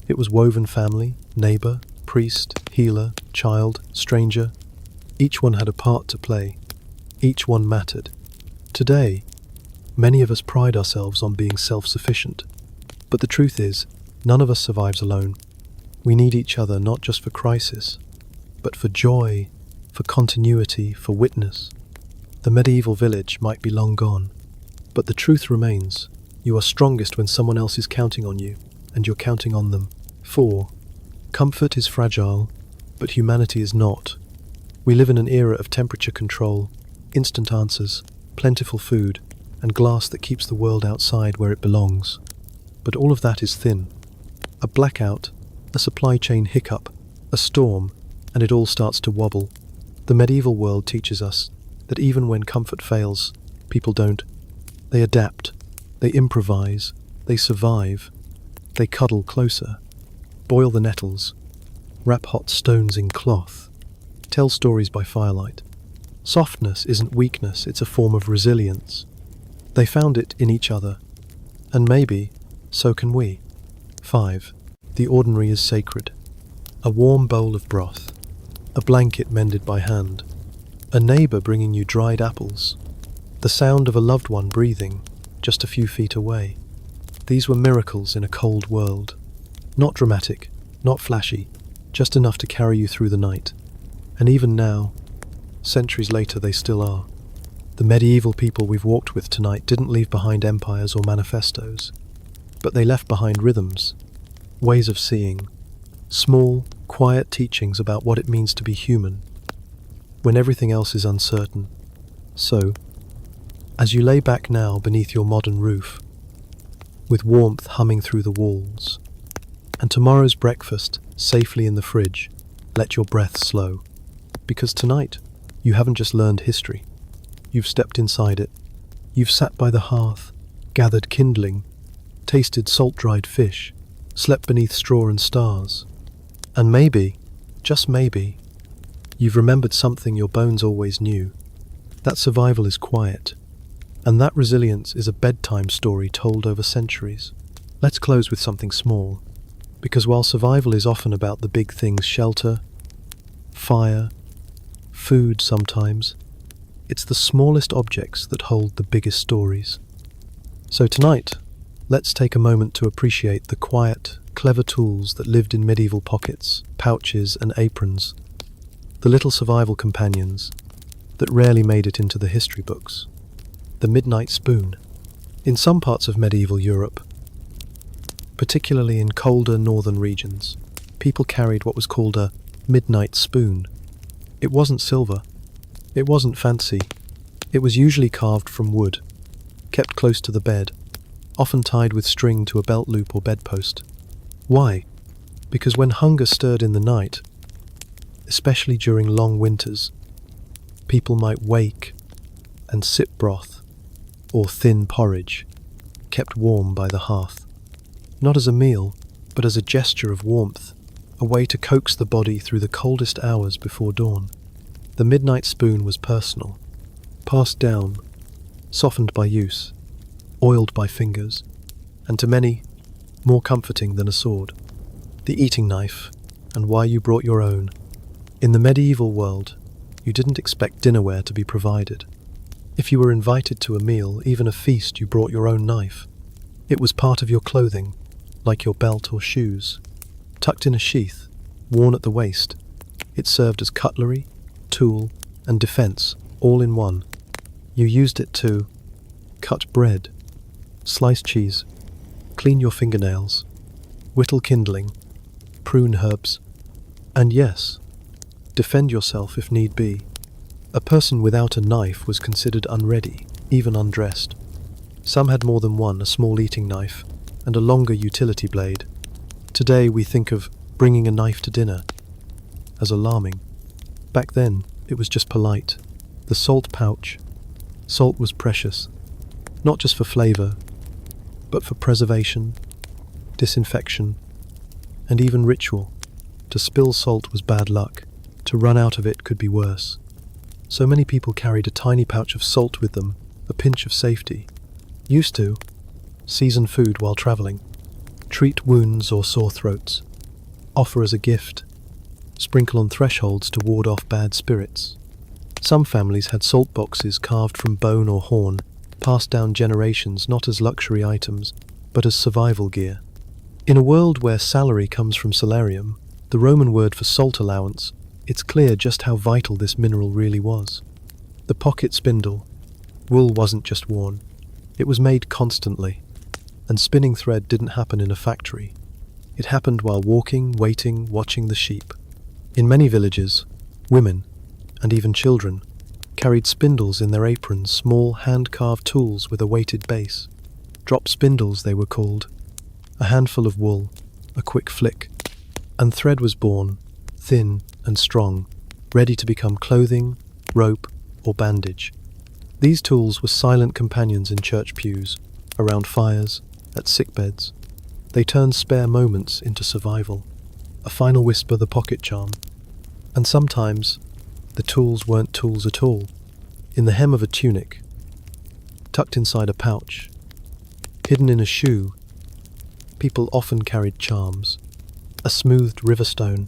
Speaker 1: It was woven family, neighbor, priest, healer, child, stranger, Each one had a part to play. Each one mattered. Today, many of us pride ourselves on being self-sufficient. But the truth is, none of us survives alone. We need each other not just for crisis, but for joy, for continuity, for witness. The medieval village might be long gone, but the truth remains. You are strongest when someone else is counting on you, and you're counting on them. 4. Comfort is fragile, but humanity is not. We live in an era of temperature control, instant answers, plentiful food, and glass that keeps the world outside where it belongs. But all of that is thin. A blackout, a supply chain hiccup, a storm, and it all starts to wobble. The medieval world teaches us that even when comfort fails, people don't. They adapt, they improvise, they survive, they cuddle closer, boil the nettles, wrap hot stones in cloth, tell stories by firelight. Softness isn't weakness, it's a form of resilience. They found it in each other, and maybe so can we. 5. The ordinary is sacred. A warm bowl of broth, a blanket mended by hand, a neighbor bringing you dried apples, the sound of a loved one breathing just a few feet away. These were miracles in a cold world. Not dramatic, not flashy, just enough to carry you through the night. And even now, centuries later, they still are. The medieval people we've walked with tonight didn't leave behind empires or manifestos, but they left behind rhythms, ways of seeing, small, quiet teachings about what it means to be human, when everything else is uncertain. So, as you lay back now beneath your modern roof, with warmth humming through the walls, and tomorrow's breakfast safely in the fridge, let your breath slow. Because tonight, you haven't just learned history. You've stepped inside it. You've sat by the hearth, gathered kindling, tasted salt-dried fish, slept beneath straw and stars. And maybe, just maybe, you've remembered something your bones always knew. That survival is quiet, and that resilience is a bedtime story told over centuries. Let's close with something small, because while survival is often about the big things, shelter, fire, food sometimes, it's the smallest objects that hold the biggest stories. So tonight, let's take a moment to appreciate the quiet, clever tools that lived in medieval pockets, pouches, and aprons, the little survival companions that rarely made it into the history books. The midnight spoon. In some parts of medieval Europe, particularly in colder northern regions, people carried what was called a midnight spoon. It wasn't silver. It wasn't fancy. It was usually carved from wood, kept close to the bed, often tied with string to a belt loop or bedpost. Why? Because when hunger stirred in the night, especially during long winters, people might wake and sip broth or thin porridge, kept warm by the hearth. Not as a meal, but as a gesture of warmth, a way to coax the body through the coldest hours before dawn. The midnight spoon was personal, passed down, softened by use, oiled by fingers, and to many, more comforting than a sword. The eating knife, and why you brought your own. In the medieval world, you didn't expect dinnerware to be provided. If you were invited to a meal, even a feast, you brought your own knife. It was part of your clothing, like your belt or shoes. Tucked in a sheath, worn at the waist, it served as cutlery, tool, and defense, all in one. You used it to cut bread, slice cheese, clean your fingernails, whittle kindling, prune herbs, and yes, defend yourself if need be. A person without a knife was considered unready, even undressed. Some had more than one, a small eating knife and a longer utility blade. Today we think of bringing a knife to dinner as alarming. Back then, it was just polite. The salt pouch. Salt was precious, not just for flavor, but for preservation, disinfection, and even ritual. To spill salt was bad luck. To run out of it could be worse. So many people carried a tiny pouch of salt with them, a pinch of safety. Used to season food while traveling, treat wounds or sore throats, offer as a gift, sprinkle on thresholds to ward off bad spirits. Some families had salt boxes carved from bone or horn, passed down generations not as luxury items, but as survival gear. In a world where salary comes from salarium, the Roman word for salt allowance, it's clear just how vital this mineral really was. The pocket spindle. Wool wasn't just worn. It was made constantly. And spinning thread didn't happen in a factory. It happened while walking, waiting, watching the sheep. In many villages, women, and even children, carried spindles in their aprons, small hand-carved tools with a weighted base. Drop spindles, they were called. A handful of wool, a quick flick, and thread was born, thin and strong, ready to become clothing, rope, or bandage. These tools were silent companions in church pews, around fires, at sickbeds. They turned spare moments into survival. A final whisper, the pocket charm. And sometimes, the tools weren't tools at all. In the hem of a tunic, tucked inside a pouch, hidden in a shoe, people often carried charms. A smoothed river stone,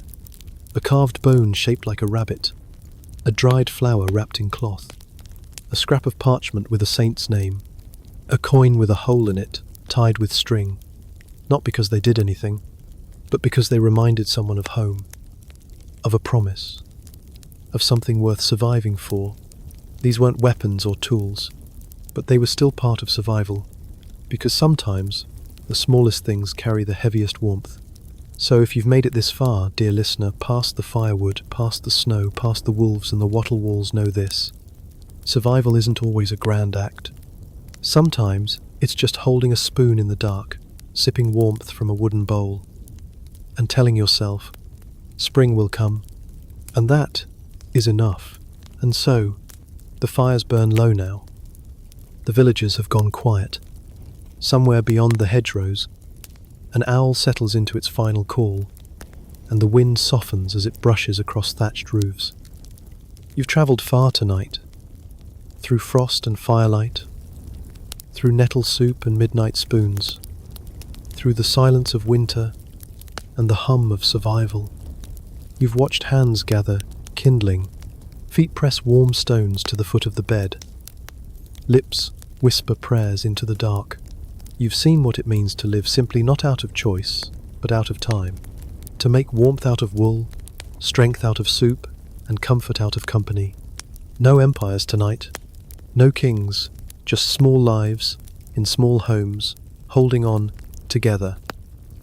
Speaker 1: a carved bone shaped like a rabbit, a dried flower wrapped in cloth, a scrap of parchment with a saint's name, a coin with a hole in it, tied with string, not because they did anything, but because they reminded someone of home, of a promise, of something worth surviving for. These weren't weapons or tools, but they were still part of survival, because sometimes the smallest things carry the heaviest warmth. So if you've made it this far, dear listener, past the firewood, past the snow, past the wolves and the wattle walls, know this. Survival isn't always a grand act. Sometimes it's just holding a spoon in the dark, sipping warmth from a wooden bowl, and telling yourself, spring will come. And that is enough. And so, the fires burn low now. The villagers have gone quiet. Somewhere beyond the hedgerows, an owl settles into its final call, and the wind softens as it brushes across thatched roofs. You've travelled far tonight, through frost and firelight, through nettle soup and midnight spoons, through the silence of winter and the hum of survival. You've watched hands gather, kindling, feet press warm stones to the foot of the bed, lips whisper prayers into the dark. You've seen what it means to live simply not out of choice, but out of time. To make warmth out of wool, strength out of soup, and comfort out of company. No empires tonight, no kings, just small lives, in small homes, holding on, together.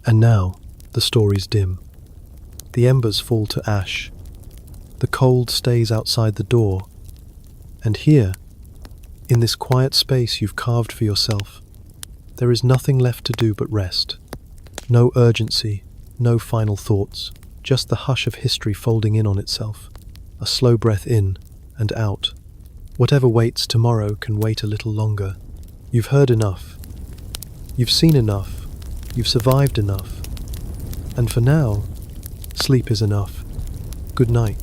Speaker 1: And now, the story's dim. The embers fall to ash. The cold stays outside the door. And here, in this quiet space you've carved for yourself, there is nothing left to do but rest. No urgency, no final thoughts, just the hush of history folding in on itself. A slow breath in and out. Whatever waits tomorrow can wait a little longer. You've heard enough. You've seen enough. You've survived enough. And for now, sleep is enough. Good night.